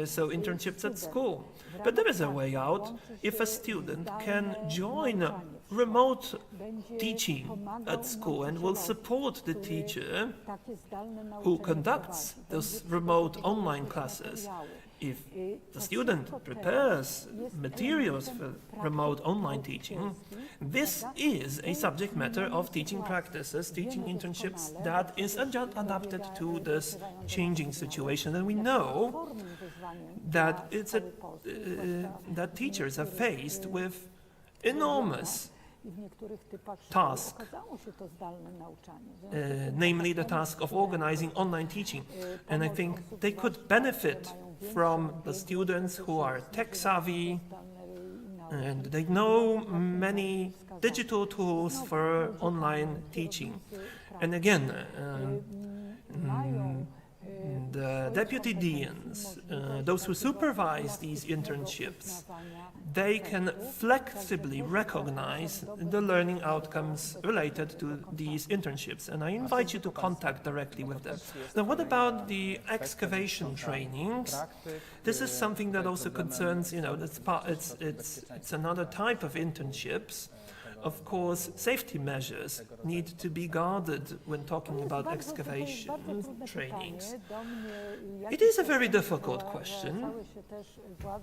so internships at school. But there is a way out if a student can join remote teaching at school and will support the teacher who conducts those remote online classes. If the student prepares materials for remote online teaching, this is a subject matter of teaching practices, teaching internships that is adapted to this changing situation. And we know that that teachers are faced with enormous task, namely the task of organizing online teaching. And I think they could benefit from the students who are tech savvy and they know many digital tools for online teaching. And again, the deputy deans, those who supervise these internships, they can flexibly recognize the learning outcomes related to these internships, and I invite you to contact directly with them. Now, what about the excavation trainings? This is something that also concerns, it's another type of internships. Of course, safety measures need to be guarded when talking about excavation trainings. It is a very difficult question,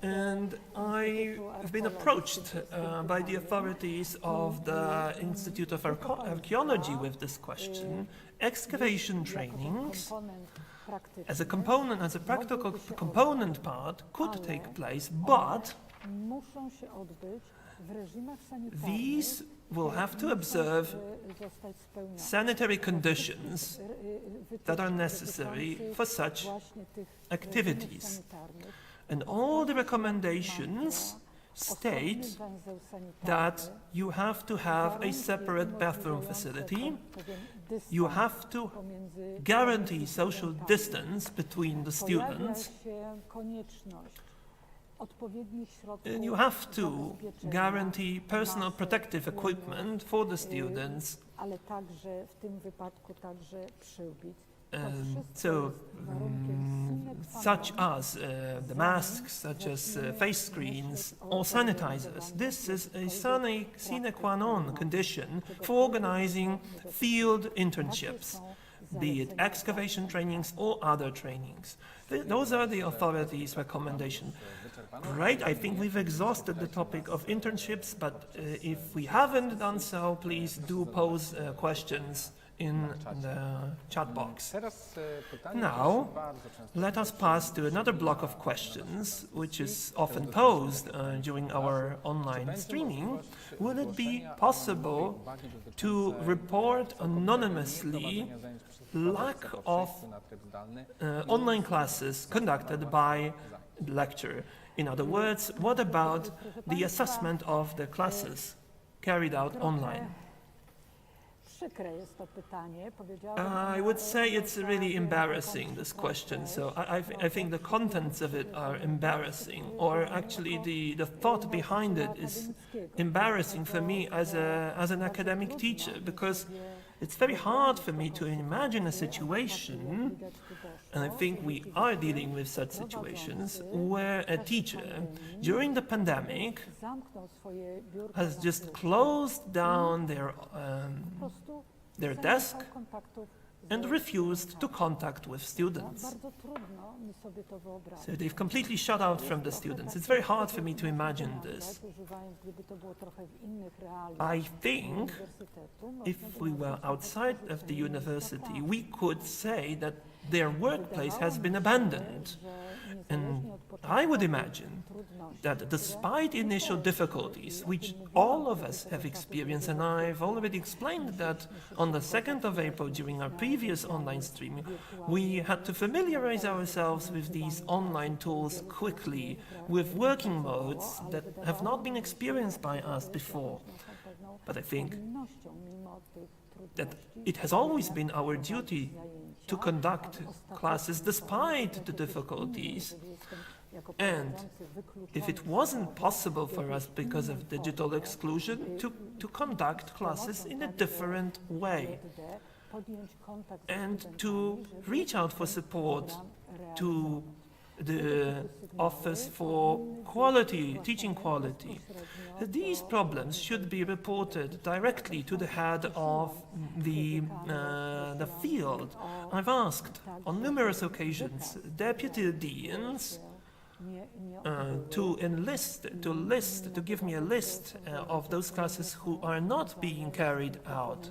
and I've been approached by the authorities of the Institute of Archaeology with this question. Excavation trainings, as a practical component part, could take place, but these will have to observe sanitary conditions that are necessary for such activities. And all the recommendations state that you have to have a separate bathroom facility, you have to guarantee social distance between the students, and you have to guarantee personal protective equipment for the students. Such as the masks, such as face screens or sanitizers. This is a sine qua non condition for organizing field internships, be it excavation trainings or other trainings. Those are the authorities' recommendations. Great, I think we've exhausted the topic of internships, but if we haven't done so, please do pose questions in the chat box. Now, let us pass to another block of questions, which is often posed during our online streaming. Will it be possible to report anonymously lack of online classes conducted by lecture. In other words, what about the assessment of the classes carried out online? Przykre jest to pytanie, I would say it's really embarrassing, this question. So I think the contents of it are embarrassing, or actually the thought behind it is embarrassing for me as an academic teacher, because it's very hard for me to imagine a situation, and I think we are dealing with such situations, where a teacher during the pandemic has just closed down their desk and refused to contact with students. So they've completely shut out from the students. It's very hard for me to imagine this. I think if we were outside of the university, we could say that their workplace has been abandoned. And I would imagine that despite initial difficulties, which all of us have experienced, and I've already explained that on the 2nd of April during our previous online stream, we had to familiarize ourselves with these online tools quickly, with working modes that have not been experienced by us before. But I think that it has always been our duty to conduct classes despite the difficulties. And if it wasn't possible for us because of digital exclusion, to conduct classes in a different way and to reach out for support to the Office for Quality, Teaching Quality. These problems should be reported directly to the head of the field. I've asked on numerous occasions deputy deans to give me a list of those classes who are not being carried out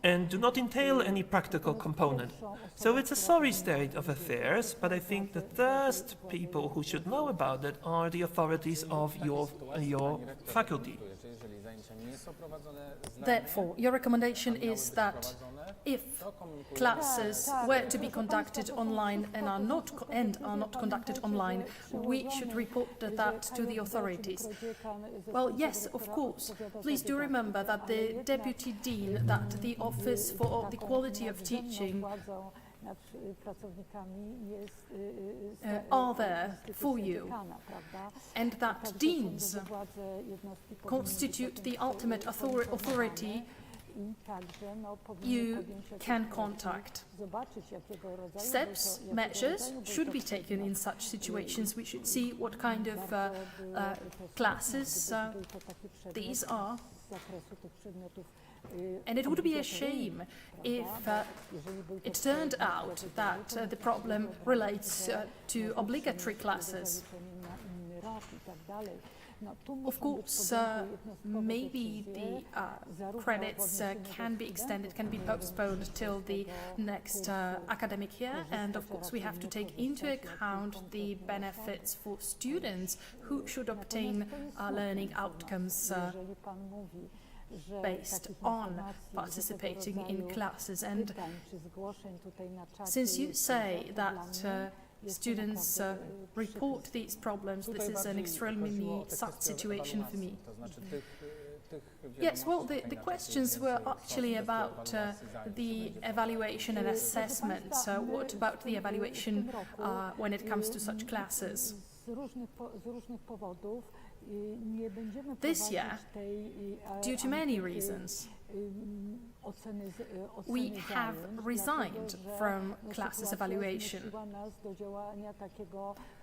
and do not entail any practical component. So it's a sorry state of affairs, but I think the first people who should know about it are the authorities of your faculty. Therefore, your recommendation is that if classes were to be conducted online and are not conducted online, we should report that to the authorities. Well, yes, of course. Please do remember that the Deputy Dean, that the Office for the Quality of Teaching are there for you, and that deans constitute the ultimate authority you can contact. Steps, measures should be taken in such situations. We should see what kind of classes these are. And it would be a shame if it turned out that the problem relates to obligatory classes. Of course, maybe the credits can be extended, can be postponed till the next academic year, and of course we have to take into account the benefits for students who should obtain learning outcomes based on participating in classes. And since you say that students report these problems, this is an extremely sad situation for me. Yes, well, the questions were actually about the evaluation and assessment. What about the evaluation when it comes to such classes? This year, due to many reasons, we have resigned from classes evaluation.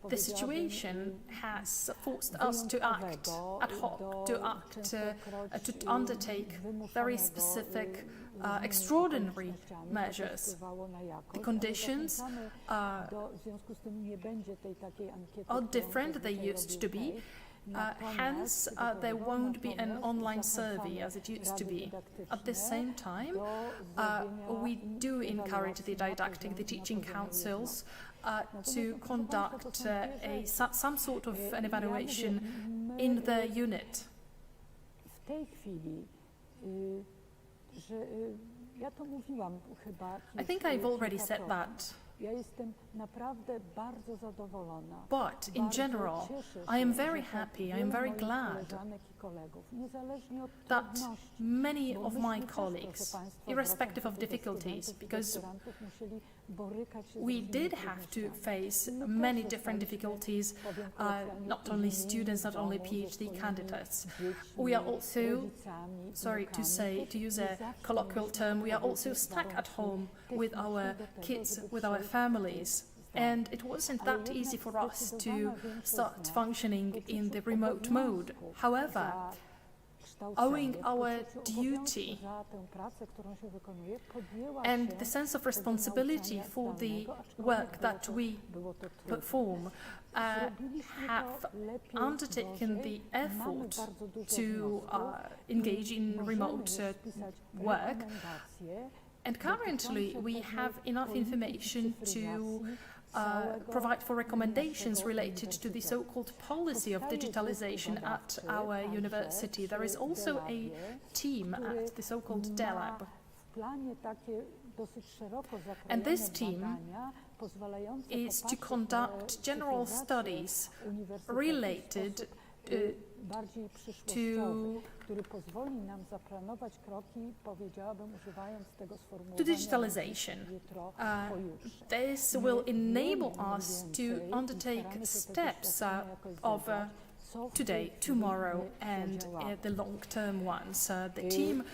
The situation has forced us to act ad hoc, to undertake very specific, extraordinary measures. The conditions are different than they used to be. Hence, there won't be an online survey as it used to be. At the same time, we do encourage the didactic, the teaching councils to conduct some sort of an evaluation in the unit. I think I've already said that Ja jestem naprawdę bardzo zadowolona. But in Bardzo general, cieszę I am się, very że tak happy, I wiele am very moich glad koleżanek i kolegów, niezależnie od that trudności, many bo of myśmy my też, proszę colleagues, państwa, irrespective of wracając do tych difficulties, studentów i because doktorantów, musieli borykać się z we różnymi did have to trudnościami. face My many też different zostaliśmy, difficulties, powiem kolokwialnie, not only uwięzieni students, w not only domu ze PhD swoimi candidates. dziećmi, We are also, rodzicami, sorry to wnukami. say, to use a Nie zawsze colloquial mieliśmy term, we are odpowiednie also stuck at warunki home with techniczne our do tego, kids, żeby with our przejść families. zdalnie. And it wasn't Ale that jednak easy for us to zdecydowana większość start z nas functioning w in the poczuciu remote mode. obowiązku However, za kształcenie, owing w our poczuciu obowiązku duty za tę pracę, którą się wykonuje, podjęła and się the sense of tego responsibility nauczania for the zdalnego, aczkolwiek work that we było to trudne. perform, Zrobiliśmy have to lepiej, undertaken gorzej. the Mamy effort bardzo dużo to wniosków engage i in możemy remote już spisać work. rekomendacje And currently, we have enough information to provide for recommendations related to the so-called policy of digitalization at our university. There is also a team at the so-called DELAB. w planie takie dosyć szeroko And this zakrojone team badania pozwalające is to popatrzeć conduct na general cyfryzację studies uniwersytetu w related sposób, bardziej to przyszłościowy, który pozwoli nam zaplanować kroki, powiedziałabym, używając tego to sformułowania digitalization. jutro, pojutrze. This will enable us to undertake steps of today, tomorrow, and the long-term ones. The team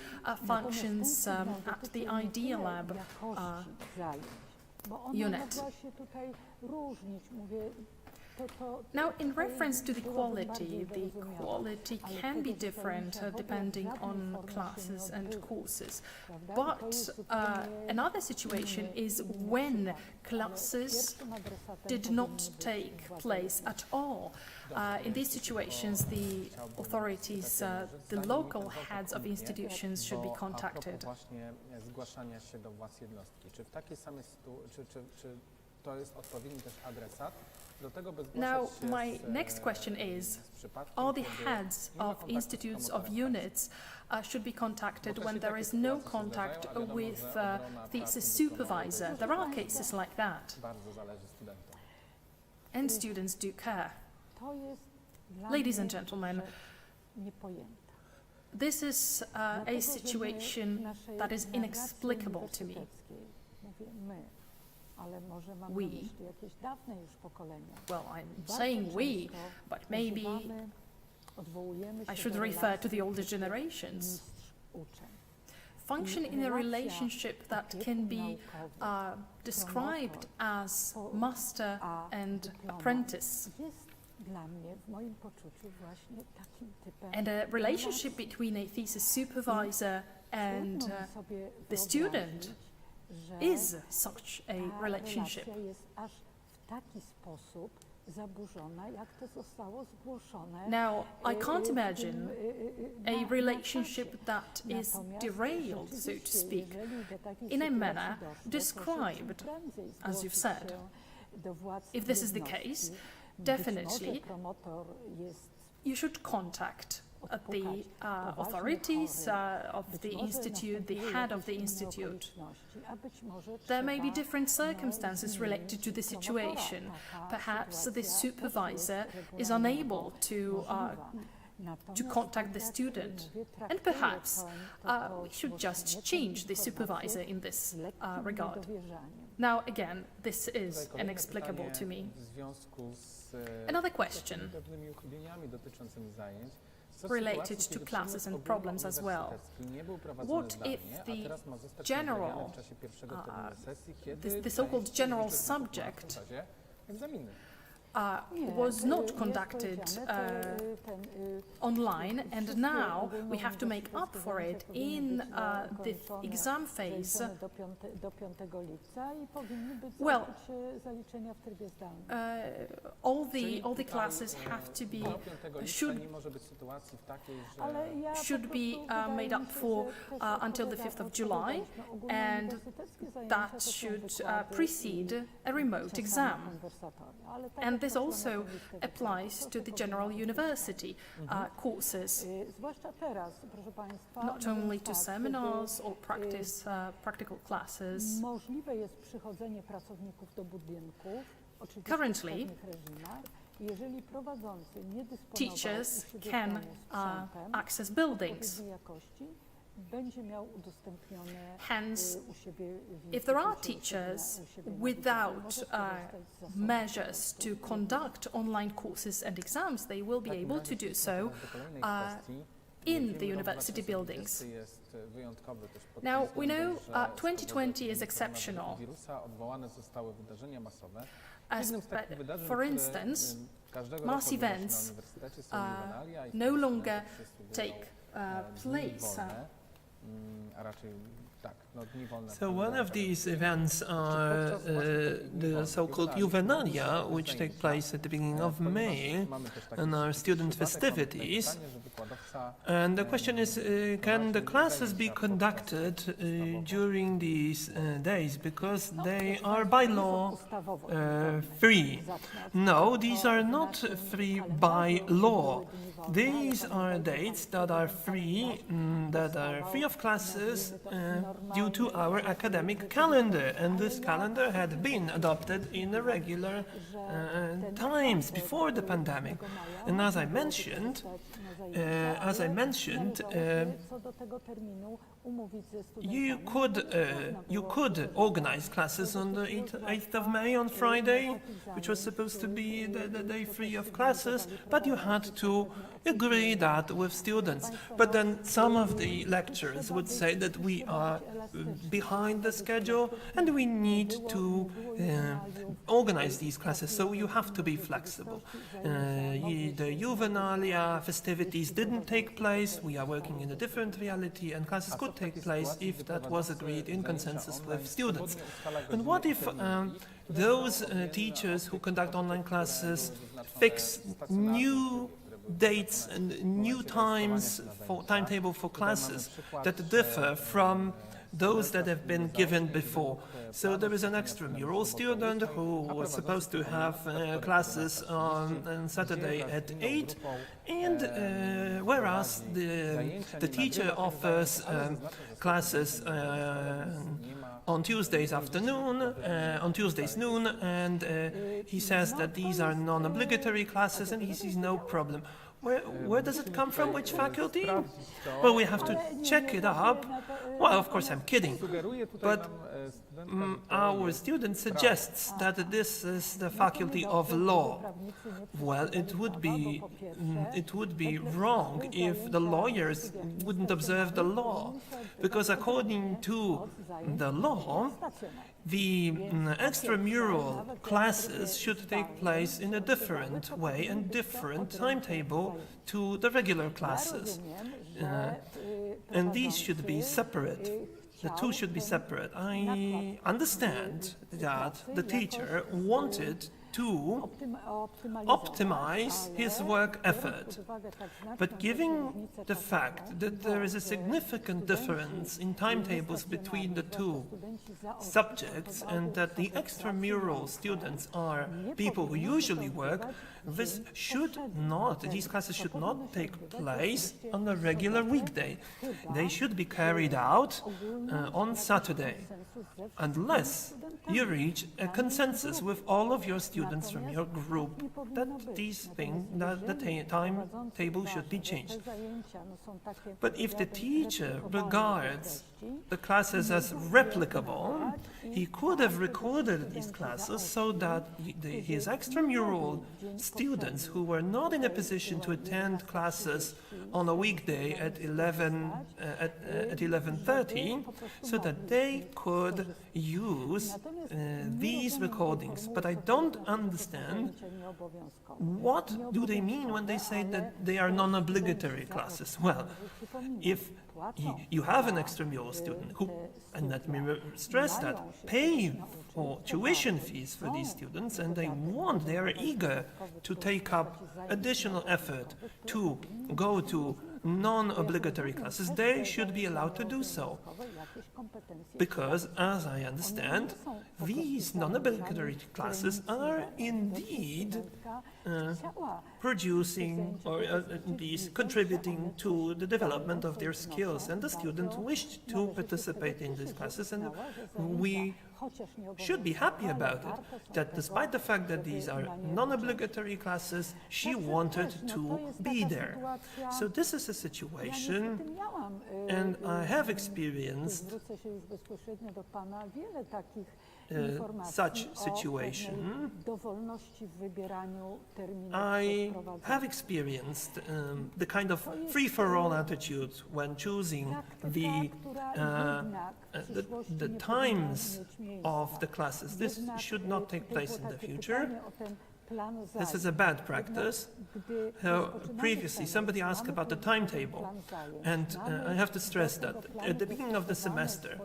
functions at the Idea Lab unit. Now, in reference to the quality can be different depending on classes and courses. But another situation is when classes did not take place at all. In these situations, the authorities, the local heads of institutions should be contacted. Właśnie zgłaszania się do władz jednostki. Czy w takiej samej czy to jest odpowiedni też adresat do tego, by zgłaszać Now, się my next question is, are the heads of institutes of units should be contacted when there is no contact with thesis supervisor? There are cases like that, bardzo zależy studentom. and students do care. To jest dla Ladies mnie and gentlemen, niepojęte. this is a Dlatego, że my situation w naszej that is narracji inexplicable to me. uniwersyteckiej, mówię my, ale może mam We. na myśli jakieś dawne już pokolenia. Well, I'm Bardzo saying we, często but maybe używamy, odwołujemy się I should do refer to the relacji older generations. mistrz-uczeń. Function in a relationship that can be described as master and apprentice. Jest dla mnie, w moim poczuciu, właśnie takim typem And a relationship between a thesis supervisor and trudno mi sobie the student wyobrazić, że is such a ta relationship. relacja jest aż w taki sposób zaburzona, jak to zostało zgłoszone. Now, I can't imagine na a relationship that is Natomiast derailed, so to rzeczywiście, speak, jeżeli do takiej in a sytuacji manner doszło, to described, czym prędzej as you've zgłosić said. się do władz If this is the jednostki. case, Być definitely może promotor jest you should contact the poważny authorities chory, of być the może institute, the następują head of jakieś the inne institute. okoliczności, a być może There may be trzeba, different circumstances zmienić related to the promotora. situation. Taka Perhaps the sytuacja też supervisor jest is regularnie unable to możliwa. to Natomiast contact tak the jak student. mówię, And traktuję perhaps to we should just zgłoszenie, change tę the supervisor informację in this z lekkim regard. niedowierzaniem. Now, again, this Tutaj is kolejne inexplicable to pytanie me. w związku z Another question pewnymi uchybieniami dotyczącymi zajęć. Co w related sytuacji, to kiedy classes przedmiot and problems as well. ogólnouniwersytecki nie był prowadzony What zdalnie, if a the teraz ma zostać general, przeprowadzony w czasie pierwszego terminu sesji, kiedy the so-called część general uczestników ma w subject fazie egzaminy? was not jest conducted powiedziane, ten, online, and wszystkie now we have to make up for it ogólnouniwersyteckie in zajęcia powinny być the exam phase. zaliczone do 5 lipca i powinny być Well, zaliczenia w trybie zdalnym. All the classes have to be Do 5 lipca should nie może być sytuacji w takiej, że Ale ja should po be prostu, wydaje made mi up się, for że też until the 5th of July, odpowiadaliśmy. and Ogólnouniwersyteckie zajęcia to that są should wykłady precede a remote czasami exam. konwersatoria, ale tak And jak And this also applies to the general university courses, Zwłaszcza teraz, proszę Państwa, not only mówiąc to tak, seminars or practical classes. możliwe jest przychodzenie pracowników do budynków, oczywiście Currently, w pewnych reżimach. Jeżeli prowadzący nie dysponował teachers can przygotowanym sprzętem access buildings. odpowiedniej jakości, będzie miał udostępnione Hence, u siebie w if there are instytucie, teachers u siebie na without może korzystać z zasobów measures to conduct online courses and exams, they will be able to do so in the university buildings. Now, we know 2020 is exceptional. For instance, mass events no longer take place. So one of these events are the so-called juvenalia, which take place at the beginning of May, and are student festivities. And the question is, can the classes be conducted during these days, because they are by law free? No, these are not free by law. These are dates that are free of classes due to our academic calendar, and this calendar had been adopted in the regular times before the pandemic. And as I mentioned, you could organize classes on the 8th of May on Friday, which was supposed to be the day free of classes, but you had to agree that with students. But then some of the lecturers would say that we are behind the schedule and we need to organize these classes, so you have to be flexible. The juvenalia festivities didn't take place. We are working in a different reality, and classes could take place if that was agreed in consensus with students. And what if those teachers who conduct online classes fix new dates and new times for timetable for classes that differ from those that have been given before? So there is an extramural student who was supposed to have classes on Saturday at 8, and whereas the teacher offers classes on Tuesdays afternoon, on Tuesdays noon, and he says that these are non-obligatory classes, and he sees no problem. Where does it come from? Which faculty? Well, we have to check it up. Well, of course, I'm kidding. But our student suggests that this is the faculty of law. Well, it would be wrong if the lawyers wouldn't observe the law, because according to the law, the extramural classes should take place in a different way and different timetable to the regular classes. And these should be separate. The two should be separate. I understand that the teacher wanted to optimize his work effort. But given the fact that there is a significant difference in timetables between the two subjects, and that the extramural students are people who usually work, these classes should not take place on a regular weekday. They should be carried out on Saturday, unless you reach a consensus with all of your students from your group that the timetable should be changed. But if the teacher regards the classes as replicable, he could have recorded these classes so that his extramural students who were not in a position to attend classes on a weekday at 11:30, so that they could use these recordings. But I don't understand, what do they mean when they say that they are non-obligatory classes? Well, if you have an extramural student who, and let me stress that, pay for tuition fees for these students, and they are eager to take up additional effort to go to non-obligatory classes, they should be allowed to do so. Because, as I understand, these non-obligatory classes are indeed producing or these contributing to the development of their skills, and the student wished to participate in these classes, and we should be happy about it, that despite the fact that these are non-obligatory classes, she wanted to be there. So this is a situation, and I have experienced such situation. I have experienced the kind of free-for-all attitude when choosing the times of the classes. This should not take place in the future. This is a bad practice. Previously, somebody asked about the timetable, and I have to stress that at the beginning of the semester,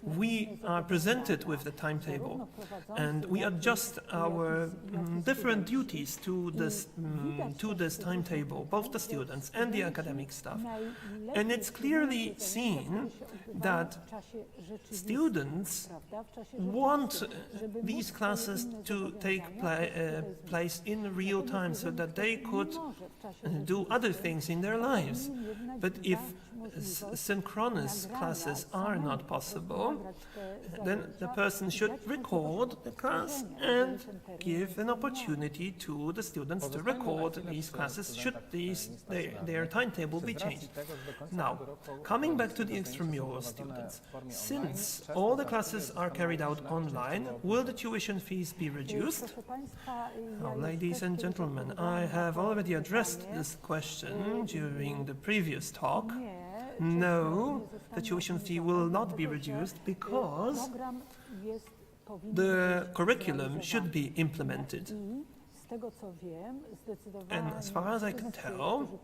we are presented with the timetable, and we adjust our different duties to this timetable, both the students and the academic staff. And it's clearly seen that students want these classes to take place in real time so that they could do other things in their lives. But if synchronous classes are not possible, then the person should record the class and give an opportunity to the students to record these classes should their timetable be changed. Now, coming back to the extramural students, since all the classes are carried out online, will the tuition fees be reduced? Now, ladies and gentlemen, I have already addressed this question during the previous talk. No, the tuition fee will not be reduced because the curriculum should be implemented. And as far as I can tell,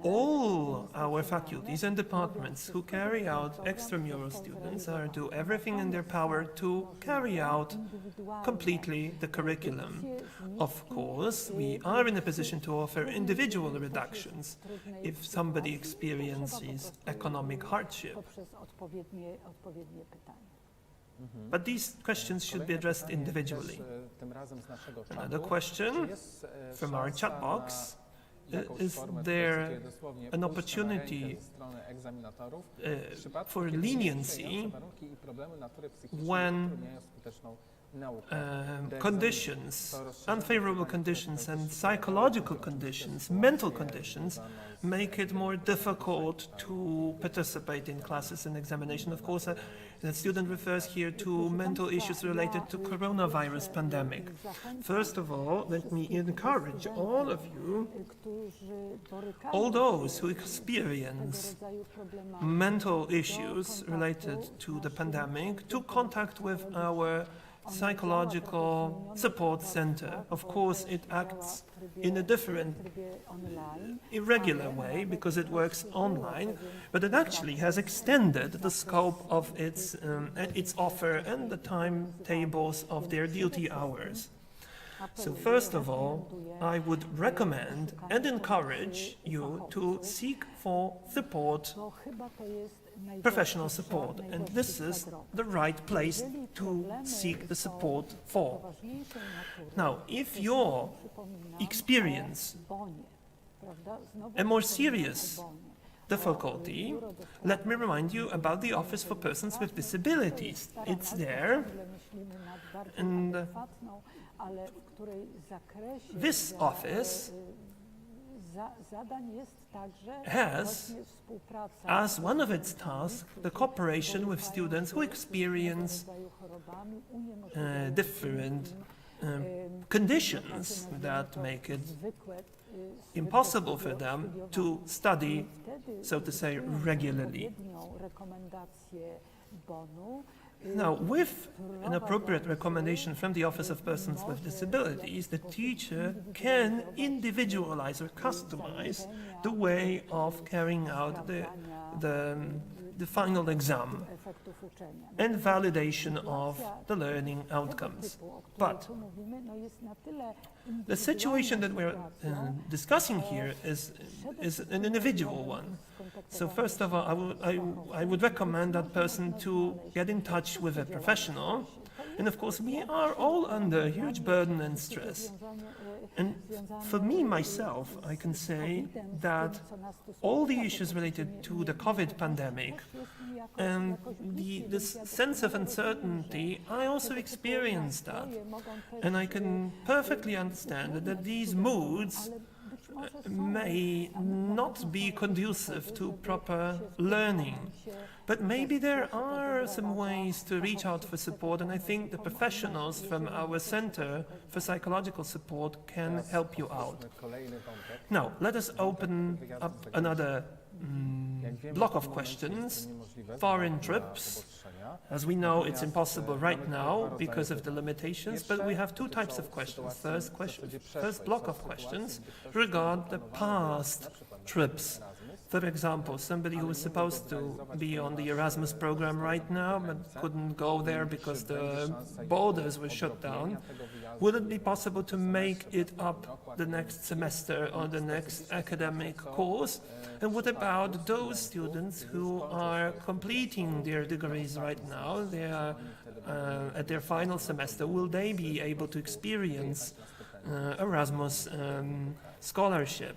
all our faculties and departments who carry out extramural students do everything in their power to carry out completely the curriculum. Of course, we are in a position to offer individual reductions if somebody experiences economic hardship. But these questions should be addressed individually. Another question from our chat box. Is there an opportunity for leniency when conditions, unfavorable conditions and psychological conditions, mental conditions, make it more difficult to participate in classes and examination? Of course, the student refers here to mental issues related to coronavirus pandemic. First of all, let me encourage all of you, all those who experience mental issues related to the pandemic, to contact with our psychological support center. Of course, it acts in a different, irregular way because it works online, but it actually has extended the scope of its offer and the timetables of their duty hours. So first of all, I would recommend and encourage you to seek for support, professional support, and this is the right place to seek the support for. Now, if you experience a more serious difficulty, let me remind you about the Office for Persons with Disabilities. It's there, and this office has, as one of its tasks, the cooperation with students who experience different conditions that make it impossible for them to study, so to say, regularly. Now, with an appropriate recommendation from the Office of Persons with Disabilities, the teacher can individualize or customize the way of carrying out the final exam and validation of the learning outcomes. But the situation that we're discussing here is an individual one. So first of all, I would recommend that person to get in touch with a professional. And of course, we are all under huge burden and stress. And for me, myself, I can say that all the issues related to the COVID pandemic and this sense of uncertainty, I also experienced that. And I can perfectly understand that these moods may not be conducive to proper learning. But maybe there are some ways to reach out for support, and I think the professionals from our Center for Psychological Support can help you out. Now, let us open up another block of questions. Foreign trips. As we know, it's impossible right now because of the limitations, but we have two types of questions. First block of questions regard the past trips. For example, somebody who was supposed to be on the Erasmus program right now but couldn't go there because the borders were shut down. Would it be possible to make it up the next semester or the next academic course? And what about those students who are completing their degrees right now? They are at their final semester. Will they be able to experience Erasmus scholarship?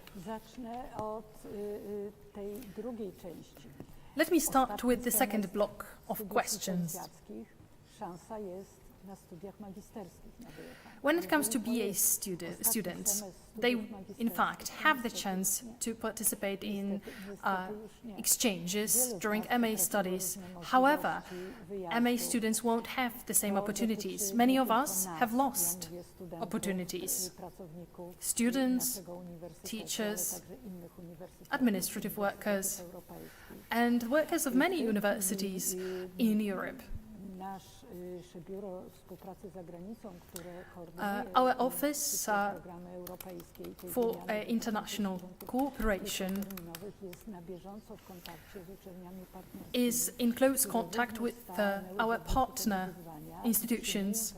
Let me start with the second block of questions. When it comes to BA students, they in fact have the chance to participate in exchanges during MA studies. However, MA students won't have the same opportunities. Many of us have lost opportunities. Students, teachers, administrative workers, and workers of many universities in Europe. Our Office for International Cooperation is in close contact with our partner institutions.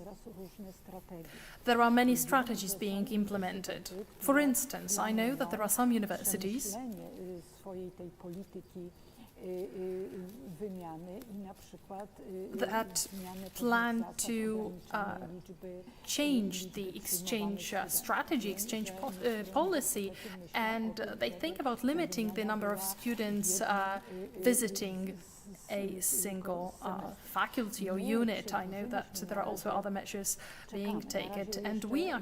There are many strategies being implemented. For instance, I know that there are some universities that plan to change the exchange strategy, exchange policy, and they think about limiting the number of students visiting a single faculty or unit. I know that there are also other measures being taken, and we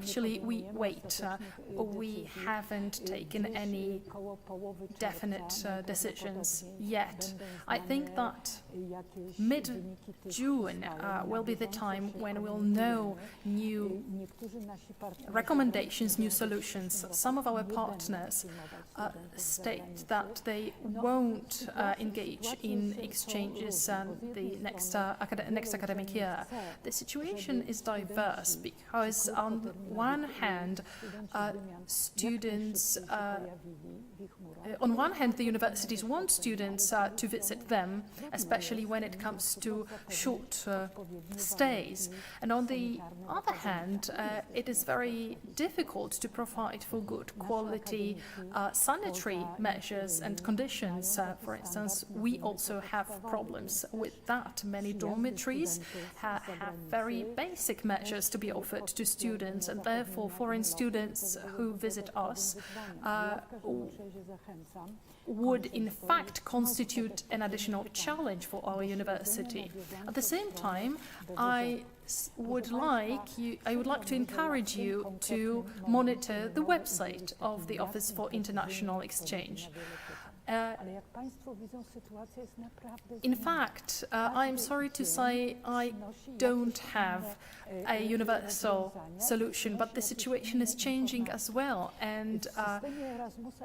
wait. We haven't taken any definite decisions yet. I think that mid-June will be the time when we'll know new recommendations, new solutions. Some of our partners state that they won't engage in exchanges the next academic year. The situation is diverse because on one hand, the universities want students to visit them, especially when it comes to short stays. And on the other hand, it is very difficult to provide for good quality sanitary measures and conditions. For instance, we also have problems with that. Many dormitories have very basic measures to be offered to students, and therefore foreign students who visit us would in fact constitute an additional challenge for our university. At the same time, I would like to encourage you to monitor the website of the Office for International Exchange. Ale jak Państwo widzą, sytuacja jest naprawdę In zmieniona. fact, I'm sorry to say I don't have a universal solution, but the situation is changing as well. And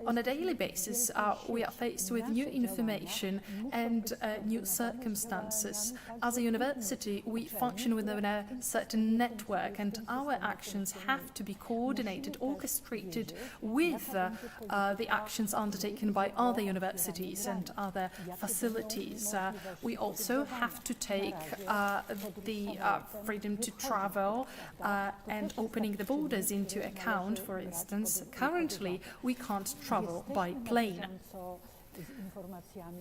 on a daily basis, we are faced with new information and new circumstances. As a university, we function within a certain network, and our actions have to be coordinated, orchestrated with the actions undertaken by other universities and other facilities. We also have to take the freedom to travel and opening the borders into account. For instance, currently we can't travel by plane.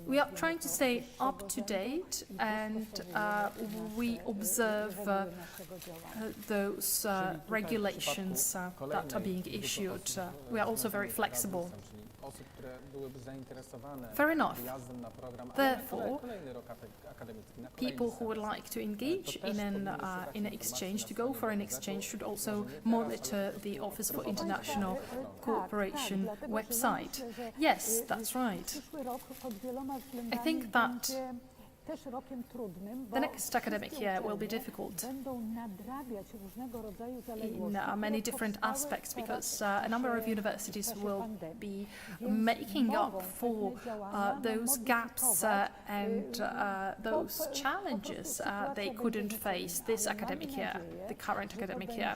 We are trying to stay up to date, and we observe those regulations that are being issued. We are also very flexible. Fair enough. Therefore, people who would like to engage in an exchange, to go for an exchange, should also monitor the Office for International Cooperation website. Yes, that's right. I think that the next academic year will be difficult in many different aspects, because a number of universities will be making up for those gaps and those challenges they couldn't face this academic year, the current academic year.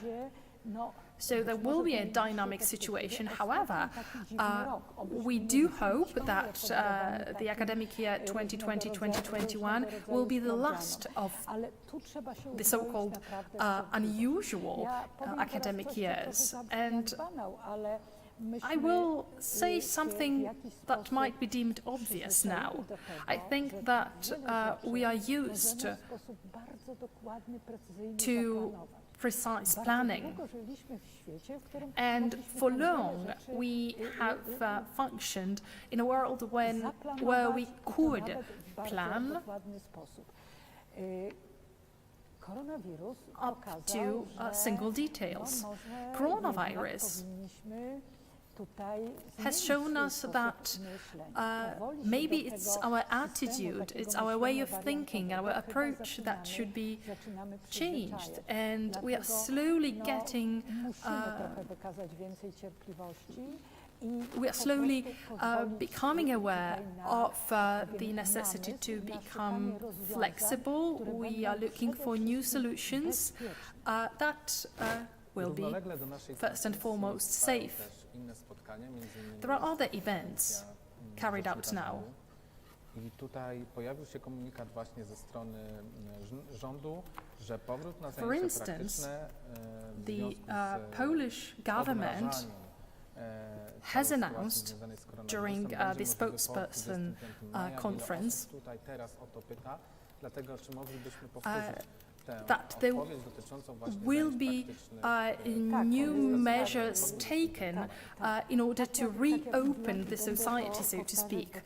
So there will be a dynamic situation. However, we do hope that the academic year 2020-2021 will be the last of the so-called unusual academic years. And I will say something that might be deemed obvious now. I think that we are used to precise planning, and for long we have functioned in a world where we could plan up to single details. Coronavirus has shown us that maybe it's our attitude, it's our way of thinking, our approach that should be changed, and we are slowly getting becoming aware of the necessity to become flexible. We are looking for new solutions that will be first and foremost safe. There are other events carried out now. I tutaj pojawił się komunikat właśnie ze strony rządu, że powrót na For zajęcia instance, praktyczne w the związku z Polish government odmrażaniem, has całej announced sytuacji związanej z koronawirusem during będzie the możliwy po spokesperson 25 maja. Wiele conference osób tutaj teraz o to pyta, dlatego czy moglibyśmy powtórzyć that there will be new measures taken in order to reopen the society, so to speak.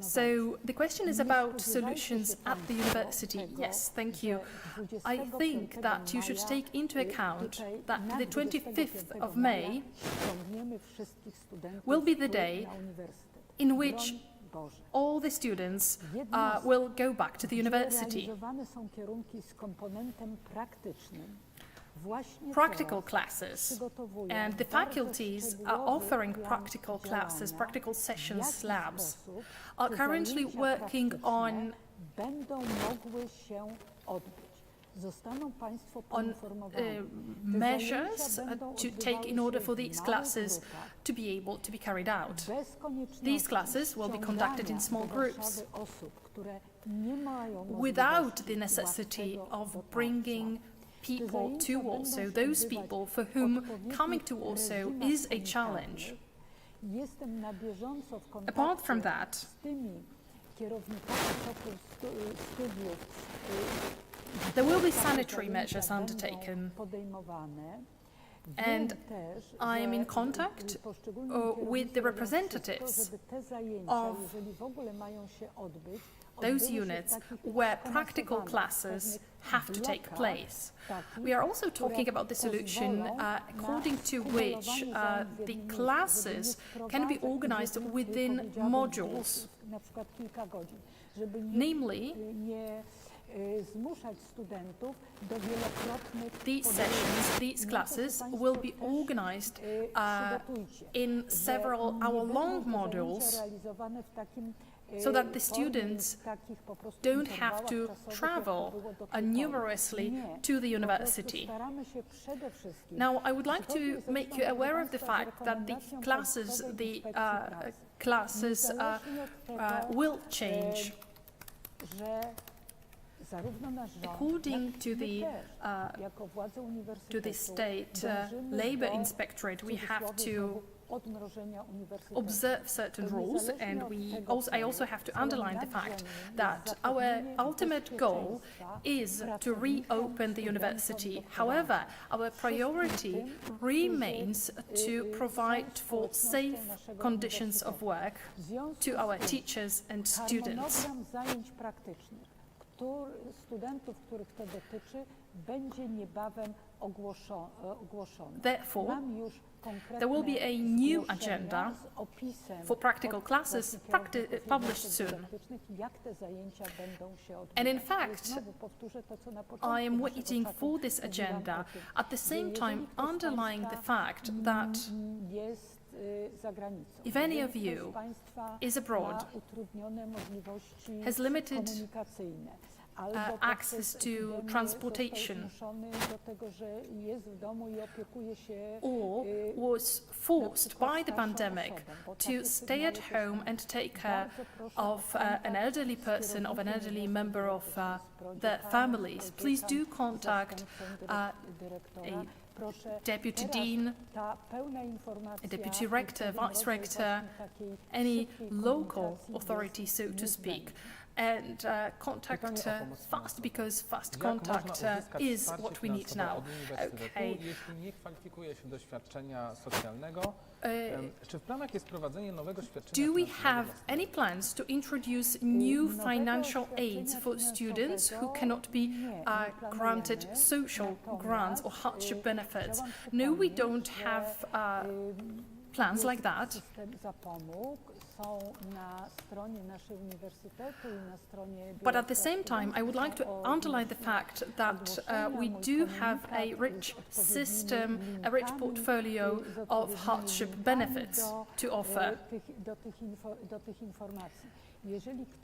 So the question is about solutions at the university. Yes, thank you. I think that you should take into account that the 25th of May will be the day in which all the students will go back to the university. Practical classes, and the faculties are offering practical classes, practical sessions, labs, are currently working on measures to take in order for these classes to be able to be carried out. These classes will be conducted in small groups without the necessity of bringing people to Warsaw, those people for whom coming to Warsaw is a challenge. Apart from that, there will be sanitary measures undertaken. And I am in contact with the representatives of those units where practical classes have to take place. We are also talking about the solution according to which the classes can be organized within modules. Namely, these sessions, these classes will be organized in several hour-long modules so that the students don't have to travel numerously to the university. Now, I would like to make you aware of the fact that the classes will change. According to the state labor inspectorate, we have to observe certain rules, and I also have to underline the fact that our ultimate goal is to reopen the university. However, our priority remains to provide for safe conditions of work to our teachers and students. Studentów, których to dotyczy, będzie niebawem ogłoszony. Therefore, there will be a new agenda for practical classes published soon. And in fact, I am waiting for this agenda, at the same time underlying the fact that if any of you is abroad, has limited access to transportation, or was forced by the pandemic to stay at home and take care of an elderly person, of an elderly member of their families, please do contact a deputy dean, a deputy rector, vice-rector, any local authority, so to speak, and contact fast, because fast contact is what we need now. Okay. Jeśli nie kwalifikuje się do świadczenia socjalnego, czy w planach jest wprowadzenie nowego świadczenia? Do we have any plans to introduce new financial aids for students who cannot be granted social grants or hardship benefits? No, we don't have plans like that. But at the same time, I would like to underline the fact that we do have a rich system, a rich portfolio of hardship benefits to offer.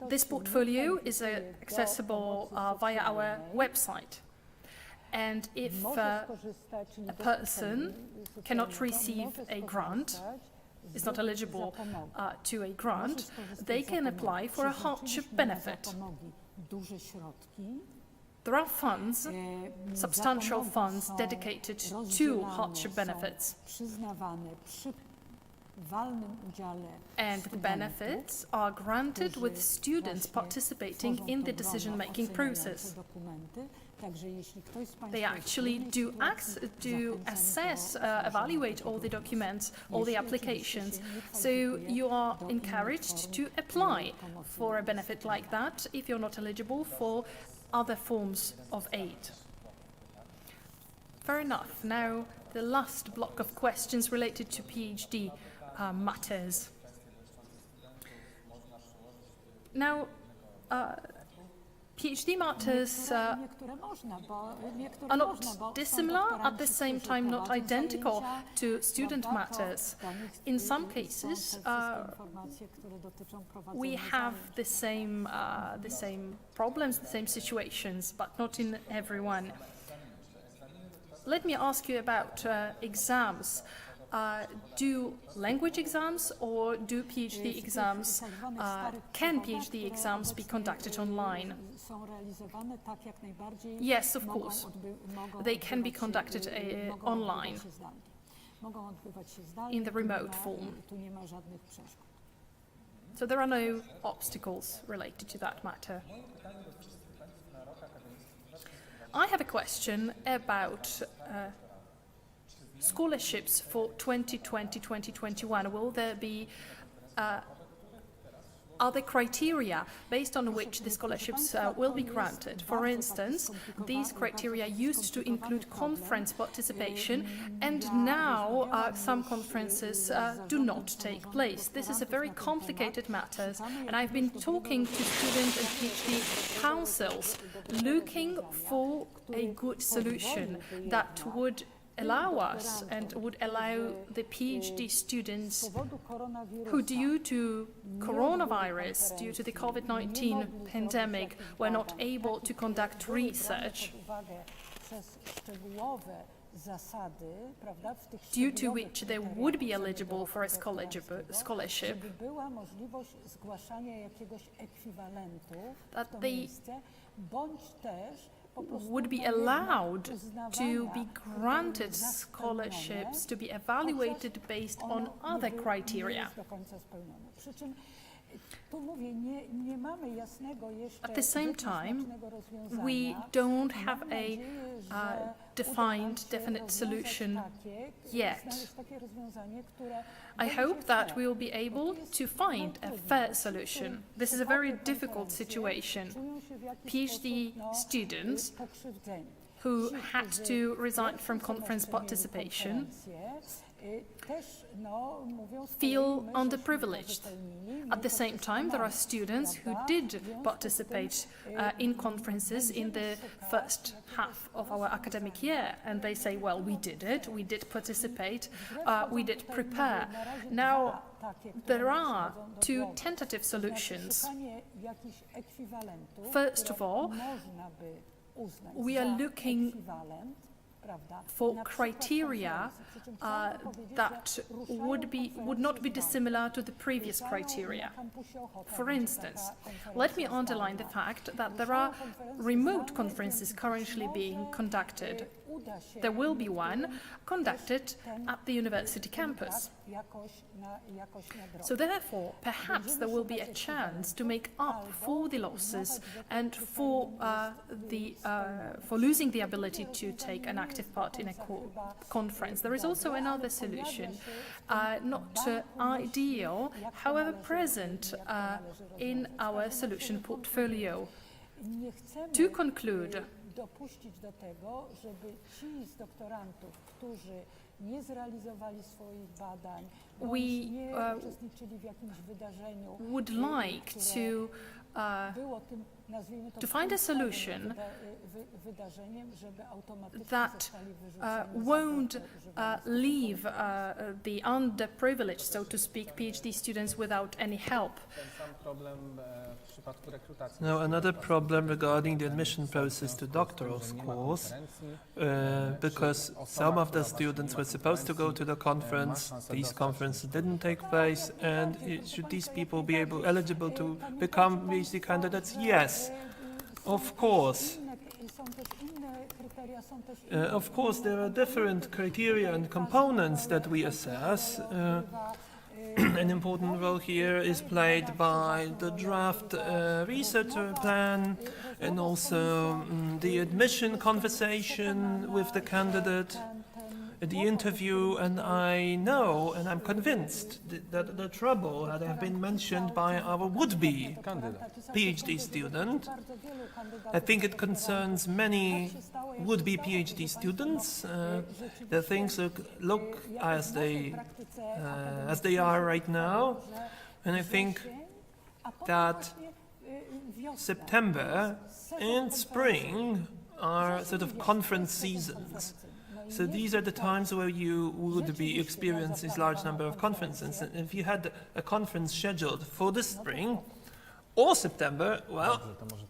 This portfolio is accessible via our website. And if a person cannot receive a grant, is not eligible to a grant, they can apply for a hardship benefit. There are funds, substantial funds dedicated to hardship benefits. And the benefits are granted with students participating in the decision-making process. They actually do assess, evaluate all the documents, all the applications. So you are encouraged to apply for a benefit like that if you're not eligible for other forms of aid. Fair enough. Now, the last block of questions related to PhD matters. Now, PhD matters are not dissimilar, at the same time not identical to student matters. In some cases, we have the same problems, the same situations, but not in everyone. Let me ask you about exams. Do language exams or do PhD exams, can PhD exams be conducted online? Yes, of course. They can be conducted online in the remote form. So there are no obstacles related to that matter. I have a question about scholarships for 2020-2021? Will there be other criteria based on which the scholarships will be granted? For instance, these criteria used to include conference participation, and now some conferences do not take place. This is a very complicated matter, and I've been talking to student and PhD councils looking for a good solution that would allow us and would allow the PhD students who, due to coronavirus, due to the COVID-19 pandemic, were not able to conduct research, due to which they would be eligible for a scholarship, that they would be allowed to be granted scholarships to be evaluated based on other criteria. At the same time, we don't have a defined, definite solution yet. I hope that we will be able to find a fair solution. This is a very difficult situation. PhD students who had to resign from conference participation feel underprivileged. At the same time, there are students who did participate in conferences in the first half of our academic year, and they say, well, we did it, we did participate, we did prepare. Now, there are two tentative solutions. First of all, we are looking for criteria that would not be dissimilar to the previous criteria. For instance, let me underline the fact that there are remote conferences currently being conducted. There will be one conducted at the university campus. So therefore, perhaps there will be a chance to make up for the losses and for losing the ability to take an active part in a conference. There is also another solution, not ideal, however present in our solution portfolio. To conclude, dopuścić do tego, żeby ci z doktorantów, którzy nie zrealizowali swoich badań, nie uczestniczyli w jakimś wydarzeniu, would like to find a solution that won't leave the underprivileged, so to speak, PhD students without any help. Now, another problem regarding the admission process to doctoral schools, because some of the students were supposed to go to the conference, these conferences didn't take place, and should these people be eligible to become PhD candidates? Yes, of course. Of course, there are different criteria and components that we assess. An important role here is played by the draft research plan and also the admission conversation with the candidate, the interview, and I know and I'm convinced that the trouble that have been mentioned by our would-be PhD student, I think it concerns many would-be PhD students. The things look as they are right now, and I think that September and spring are sort of conference seasons. So these are the times where you would be experiencing this large number of conferences. And if you had a conference scheduled for the spring or September, well,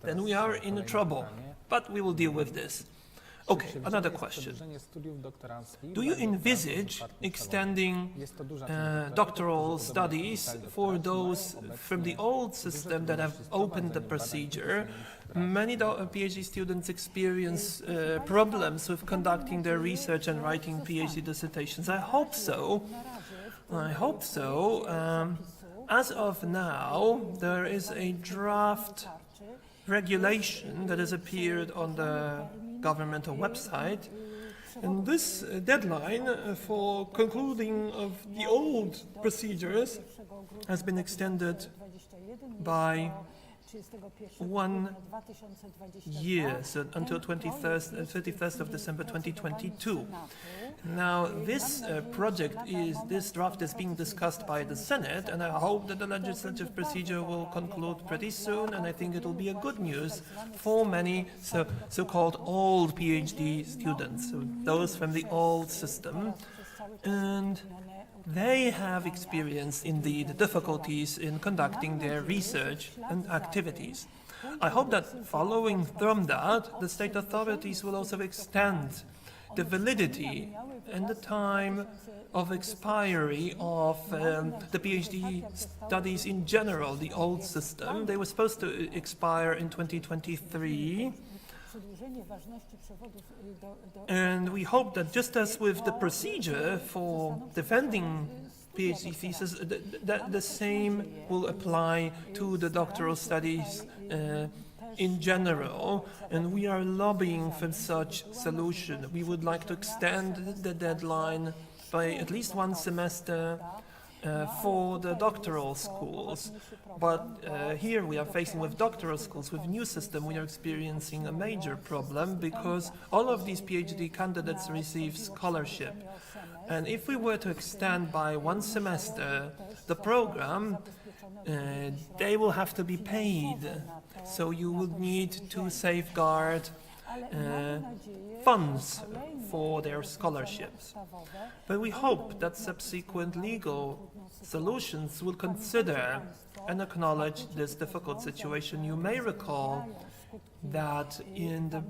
then we are in trouble. But we will deal with this. Okay, another question. Do you envisage extending doctoral studies for those from the old system that have opened the procedure? Many PhD students experience problems with conducting their research and writing PhD dissertations. I hope so. As of now, there is a draft regulation that has appeared on the governmental website, And this deadline for concluding of the old procedures has been extended by 1 year, so until 31st of December 2022. Now, this this draft is being discussed by the Senate, and I hope that the legislative procedure will conclude pretty soon, and I think it will be a good news for many so-called old PhD students, so those from the old system, and they have experienced indeed difficulties in conducting their research and activities. I hope that following from that, the state authorities will also extend the validity and the time of expiry of the PhD studies in general, the old system. They were supposed to expire in 2023. And we hope that just as with the procedure for defending PhD thesis, that the same will apply to the doctoral studies in general, and we are lobbying for such solution. We would like to extend the deadline by at least 1 semester for the doctoral schools. But here we are facing with doctoral schools, with new system, we are experiencing a major problem because all of these PhD candidates receive scholarship. And if we were to extend by 1 semester the program, they will have to be paid. So you would need to safeguard funds for their scholarships. But we hope that subsequent legal solutions will consider and acknowledge this difficult situation. You may recall that in the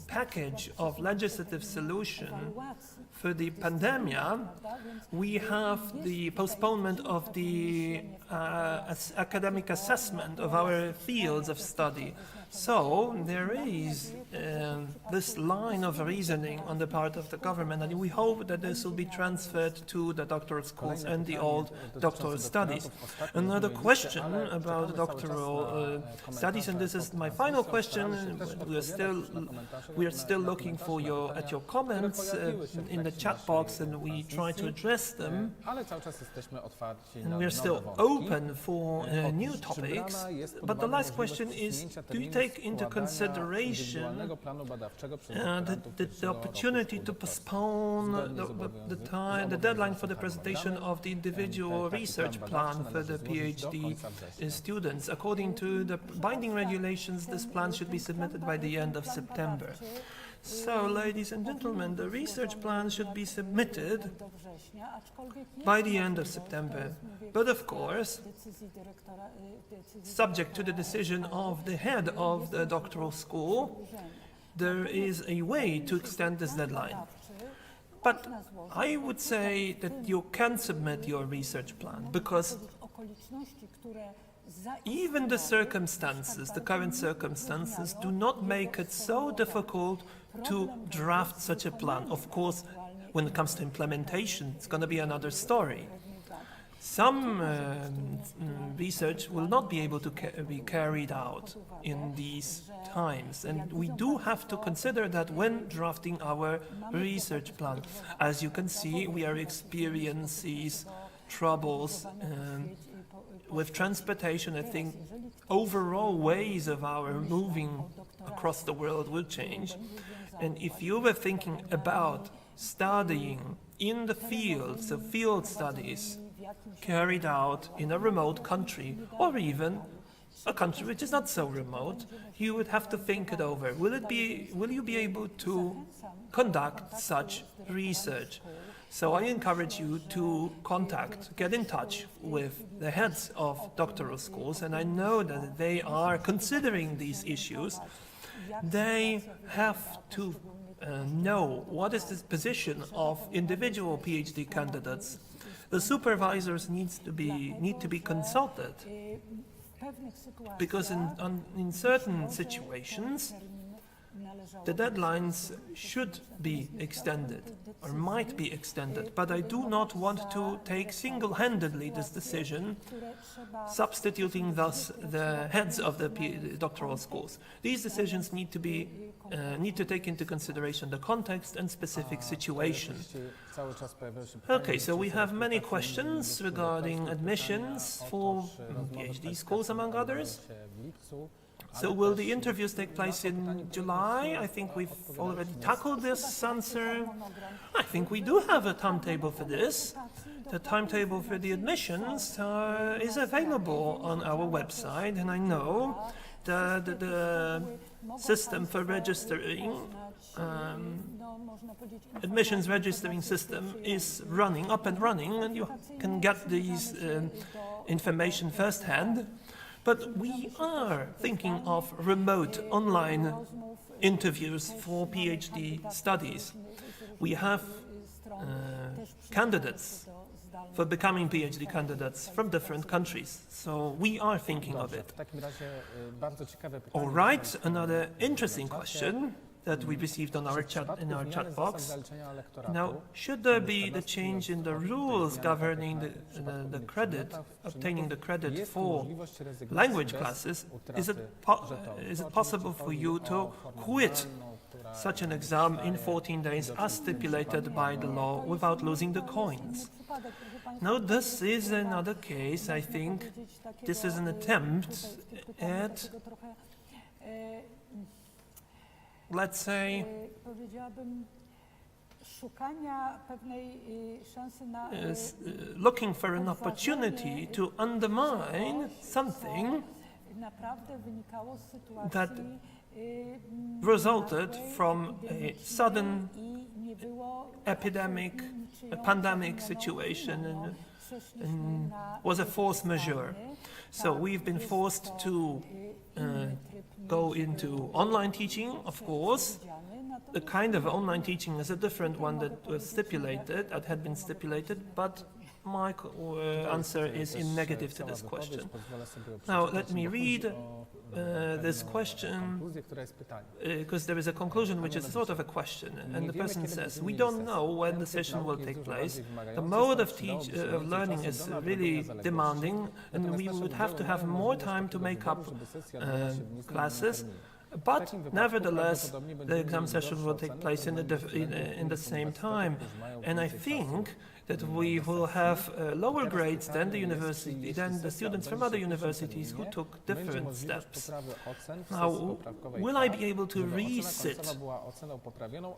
package of legislative solution for the pandemic, we have the postponement of the academic assessment of our fields of study. So there is this line of reasoning on the part of the government, and we hope that this will be transferred to the doctoral schools and the old doctoral studies. Another question about doctoral studies, and this is my final question. We are still looking for your comments in the chat box, and we try to address them. And we are still open for new topics. But the last question is: do you take into consideration the opportunity to postpone the deadline for the presentation of the individual research plan for the PhD students? According to the binding regulations, this plan should be submitted by the end of September. So, ladies and gentlemen, the research plan should be submitted by the end of September. But of course, subject to the decision of the head of the doctoral school, there is a way to extend this deadline. But I would say that you can submit your research plan, because even the circumstances, the current circumstances, do not make it so difficult to draft such a plan. Of course, when it comes to implementation, it's going to be another story. Some research will not be able to be carried out in these times, and we do have to consider that when drafting our research plan. As you can see, we are experiencing troubles with transportation. I think overall ways of our moving across the world will change. And if you were thinking about studying in the field, so field studies carried out in a remote country, or even a country which is not so remote, you would have to think it over. Will you be able to conduct such research? So I encourage you to get in touch with the heads of doctoral schools, and I know that they are considering these issues. They have to know what is the position of individual PhD candidates. The supervisors need to be consulted, because in certain situations należało the deadlines should be extended or might be extended, but I do not want to take single-handedly this decision, które trzeba substituting thus the heads of the doctoral schools. These decisions need to take into consideration the context and specific situation. Okay, so we have many questions regarding admissions for PhD schools, among others. So will the interviews take place in July? I think we've already tackled this answer. I think we do have a timetable for this. The timetable for the admissions is available on our website, and I know that the system for registering, admissions registering system is up and running, and you can get these information firsthand. But we are thinking of remote online interviews for PhD studies. We have candidates for becoming PhD candidates from different countries, so we are thinking of it. All right, another interesting question that we received on our chat box. Now, should there be the change in the rules governing the credit, obtaining the credit for language classes? Is it possible for you to quit such an exam in 14 days as stipulated by the law without losing the coins? Now, this is another case. I think this is an attempt at, let's say, looking for an opportunity to undermine something that resulted from a sudden pandemic situation and was a force majeure. So we've been forced to go into online teaching, of course. The kind of online teaching is a different one that had been stipulated, but my answer is in negative to this question. Now, let me read this question, because there is a conclusion which is sort of a question, and the person says, we don't know when the session will take place. The mode of learning is really demanding, and we would have to have more time to make up classes. But nevertheless, the exam session will take place in the same time, and I think that we will have lower grades than the students from other universities who took different steps. Now, will I be able to resit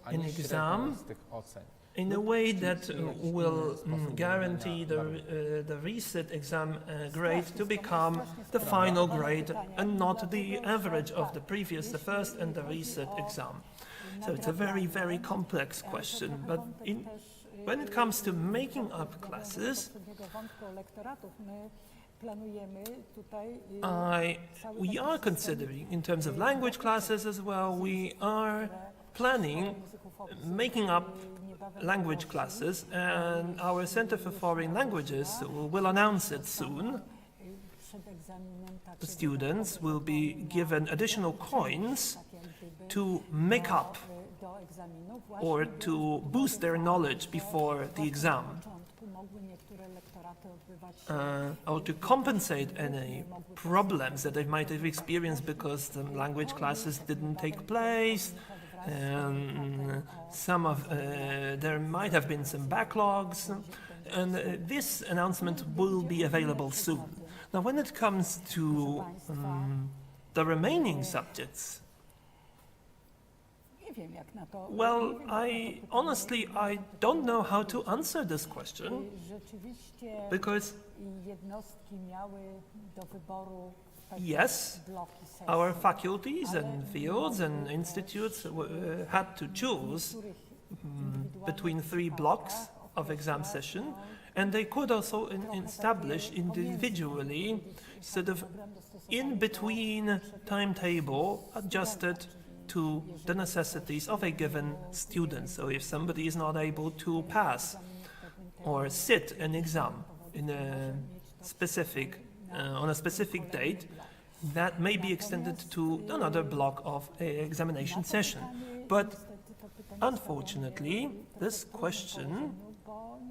an exam in a way that will guarantee the resit exam grade to become the final grade and not the average of the first and the resit exam? So it's a very, very complex question, but when it comes to making up classes, we are considering, in terms of language classes as well, we are planning making up language classes, and our Center for Foreign Languages will announce it soon. The students will be given additional coins to make up or to boost their knowledge before the exam, or to compensate any problems that they might have experienced because the language classes didn't take place. There might have been some backlogs, and this announcement will be available soon. Now, when it comes to the remaining subjects, well, I don't know how to answer this question, because yes, our faculties and fields and institutes had to choose between 3 blocks of exam session, and they could also establish individually sort of in-between timetable adjusted to the necessities of a given student. So if somebody is not able to pass or sit an exam in a specific on a specific date, that may be extended to another block of examination session. But unfortunately, this question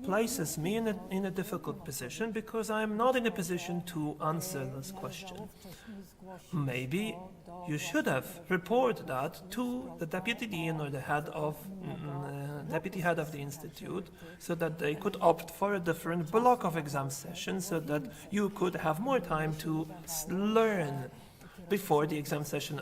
places me in a difficult position because I am not in a position to answer this question. Maybe you should have reported that to the deputy dean or the deputy head of the institute, so that they could opt for a different block of exam sessions, so that you could have more time to learn before the exam session.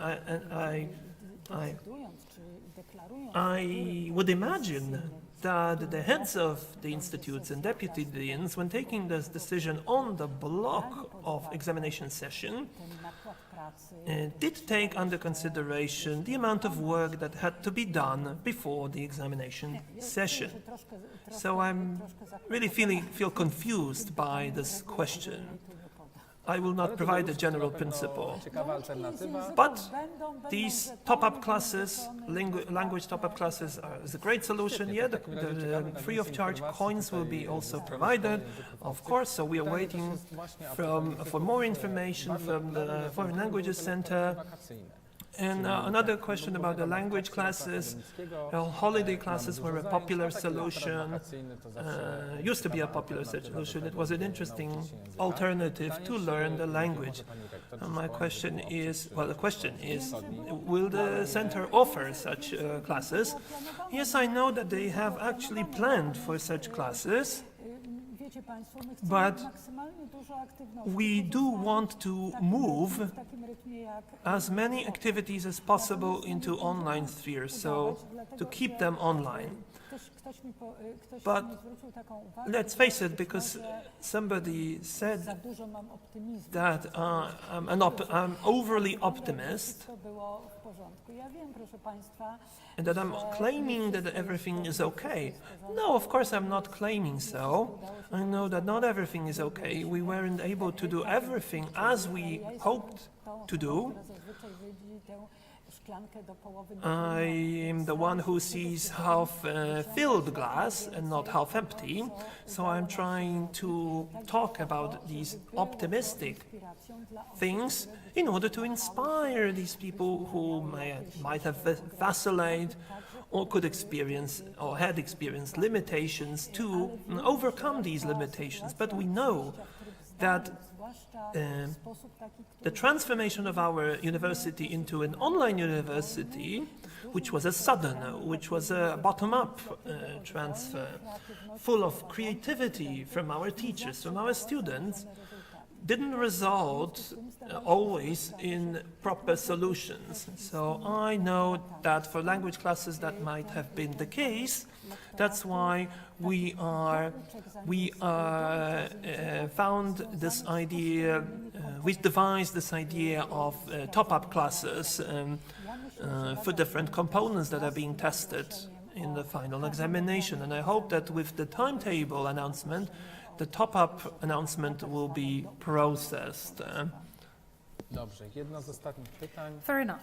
I would imagine that the heads of the institutes and deputy deans, when taking this decision on the block of examination session, did take under consideration the amount of work that had to be done before the examination session. So I'm really feel confused by this question. I will not provide a general principle. But these top-up classes, language top-up classes, is a great solution. Yeah, the free of charge coins will be also provided, of course. So we are waiting for more information from the Foreign Languages Center. And another question about the language classes. Holiday classes were a popular solution, used to be a popular solution. It was an interesting alternative to learn the language. My question is, well, the question is, will the center offer such classes? Yes, I know that they have actually planned for such classes. But we do want to move as many activities as possible into online spheres, so to keep them online. But let's face it, because somebody said that I'm overly optimist, and that I'm claiming that everything is okay. No, of course I'm not claiming so. I know that not everything is okay. We weren't able to do everything as we hoped to do. I am the one who sees half filled glass and not half empty, so I'm trying to talk about these optimistic things in order to inspire these people who might have vacillated or could experience or had experienced limitations to overcome these limitations. But we know that the transformation of our university into an online university, which was a sudden, which was a bottom-up transfer, full of creativity from our teachers, from our students, didn't result always in proper solutions. So I know that for language classes that might have been the case. That's why we found this idea, we devised this idea of top-up classes for different components that are being tested in the final examination. And I hope that with the timetable announcement, the top-up announcement will be processed. Dobrze, jedno z ostatnich pytań. Fair enough.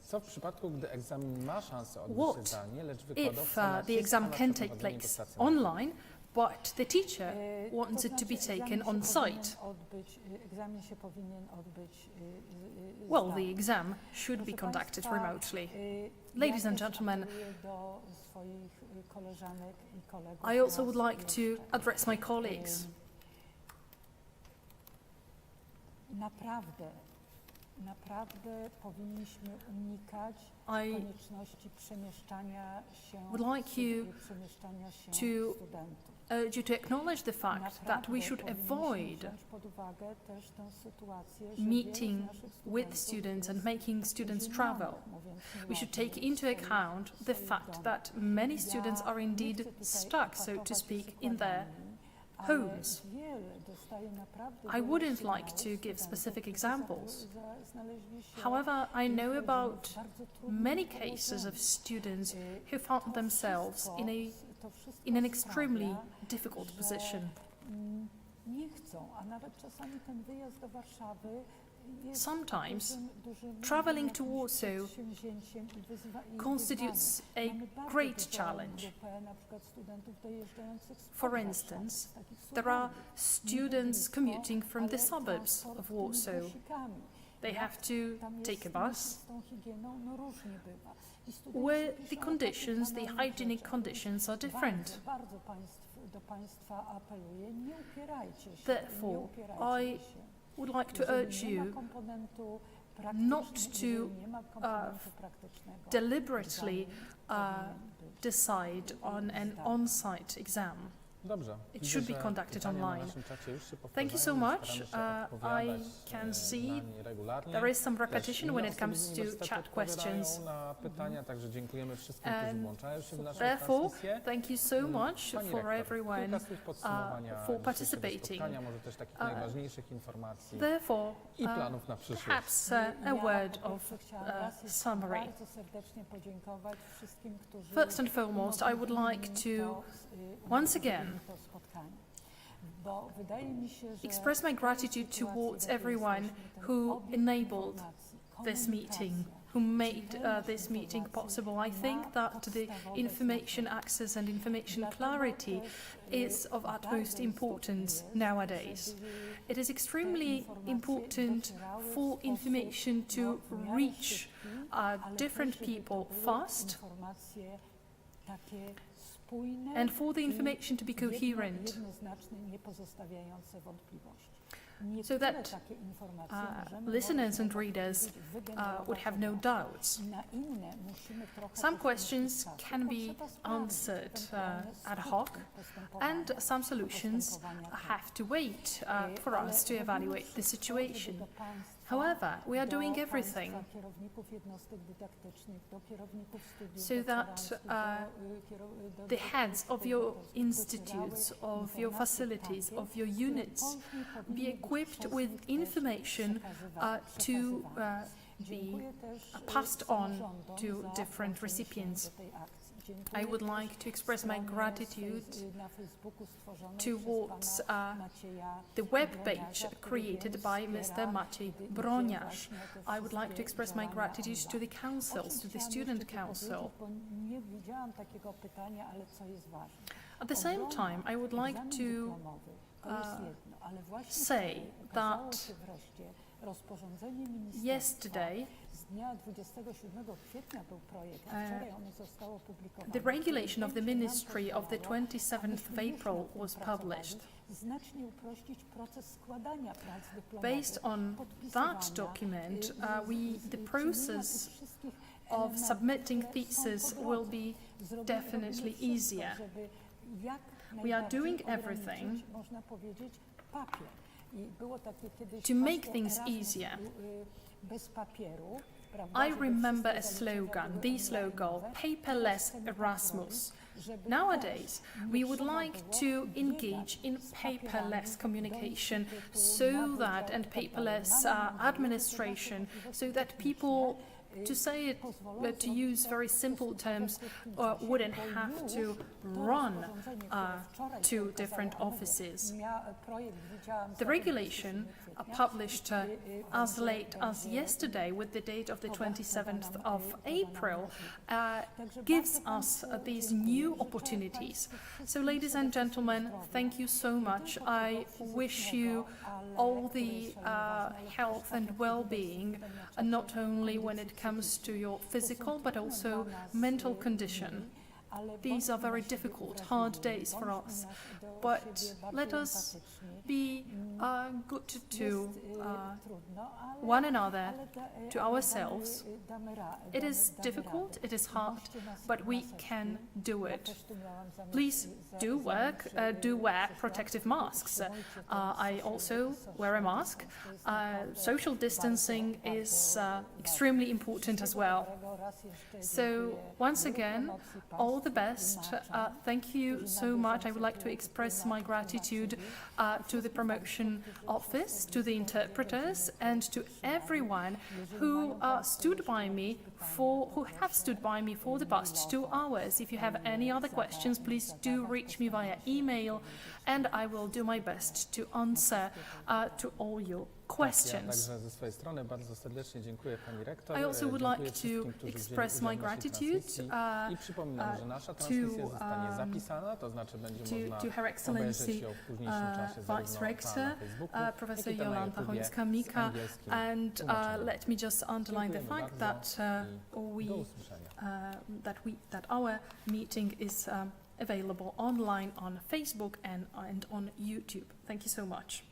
Co w przypadku, gdy egzamin ma szansę odbyć się zdalnie, lecz If wykładowca the exam can take place online, but the teacher wants it to be taken on site? Well, the exam should be conducted remotely. Ladies and gentlemen, I also would like to address my colleagues. Naprawdę powinniśmy unikać konieczności przemieszczania się studentów. Urge you to acknowledge the fact that we should avoid meeting with students and making students travel. We should take into account the fact that many students are indeed stuck, so to speak, in their homes. I wouldn't like to give specific examples. However, I know about many cases of students who found themselves in an extremely difficult position. Sometimes, traveling to Warsaw constitutes a great challenge. For instance, there are students commuting from the suburbs of Warsaw. They have to Tam take a jest bus, z tą higieną, no różnie bywa. I studenci where the piszą o conditions, takich the banalnych hygienic rzeczach. conditions are different. Bardzo do Państwa apeluję, nie upierajcie się, nie Therefore, upierajcie I się. would like to Jeżeli urge nie ma you komponentu not praktycznego, to, jeżeli nie ma komponentu praktycznego, deliberately egzamin powinien być. decide on an on-site exam. Dobrze. It Widzę, should be że conducted pytania na online. naszym czacie już się Thank you so powtarzają, much. staramy się I odpowiadać, can see na nie regularnie. there is some Też repetition inne when it comes osoby z to uniwersytetu chat odpowiadają questions. na pytania, także dziękujemy wszystkim, którzy And włączają się w naszą Therefore, transmisję. thank you so much Pani for rektor, everyone kilka słów podsumowania for dzisiejszego participating. spotkania, może też takich najważniejszych informacji Therefore, i planów na przyszłość. perhaps a word of summary. Bardzo serdecznie podziękować wszystkim, którzy First and foremost, I would like to once again to spotkanie. Bo wydaje mi się, że express my gratitude towards everyone who enabled this meeting, who made this meeting possible. I think that the information access and information clarity is of utmost importance nowadays. It is extremely important for information to reach different people fast informacje takie spójne and for the information to be coherent, jednoznaczne, nie pozostawiające wątpliwości. so that listeners and readers would have no doubts. Some questions can be answered ad hoc, and some solutions have to wait for us to evaluate the situation. However, we are doing everything so that the heads of your institutes, of your facilities, of your units be equipped with information to be passed on to different recipients. I would like to express my gratitude towards the web page created by Mr. Maciej Broniarz. I would like to express my gratitude to the councils, to the student council. At the same time, I would like to say that yesterday the regulation of the Ministry of the 27th of April was published. Based on that document, the process of submitting theses will be definitely easier. We are doing everything to make things easier. I remember a slogan, the slogan, paperless Erasmus. Nowadays, we would like to engage in paperless communication and paperless administration, so that people, to say it, to use very simple terms, wouldn't have to run to different offices. The regulation published as late as yesterday with the date of the 27th of April gives us these new opportunities. So, ladies and gentlemen, thank you so much. I wish you all the health and well-being, not only when it comes to your physical but also mental condition. These are very difficult, hard days for us, but let us be good to one another, to ourselves. It is difficult, it is hard, but we can do it. Please do wear protective masks. I also wear a mask. Social distancing is extremely important as well. So once again, all the best. Thank you so much. I would like to express my gratitude to the promotion office, to the interpreters, and to everyone who stood by me who have stood by me for the past 2 hours. If you have any other questions, please do reach me via email, and I will do my best to answer to all your Ja questions. także ze swojej strony bardzo serdecznie dziękuję Pani Rektor. I also would Dziękuję like to wszystkim, którzy express wzięli my udział w naszej gratitude transmisji. I przypominam, że nasza transmisja zostanie zapisana, to znaczy będzie można to Her obejrzeć Excellency ją w późniejszym czasie zarówno Vice-Rector, na Facebooku, Prof jak i na Jolanta YouTubie z Choińską-Mika, angielskim and tłumaczeniem. let me just underline the Dziękujemy fact bardzo that i do usłyszenia. that our meeting is available online on Facebook and on YouTube. Thank you so much.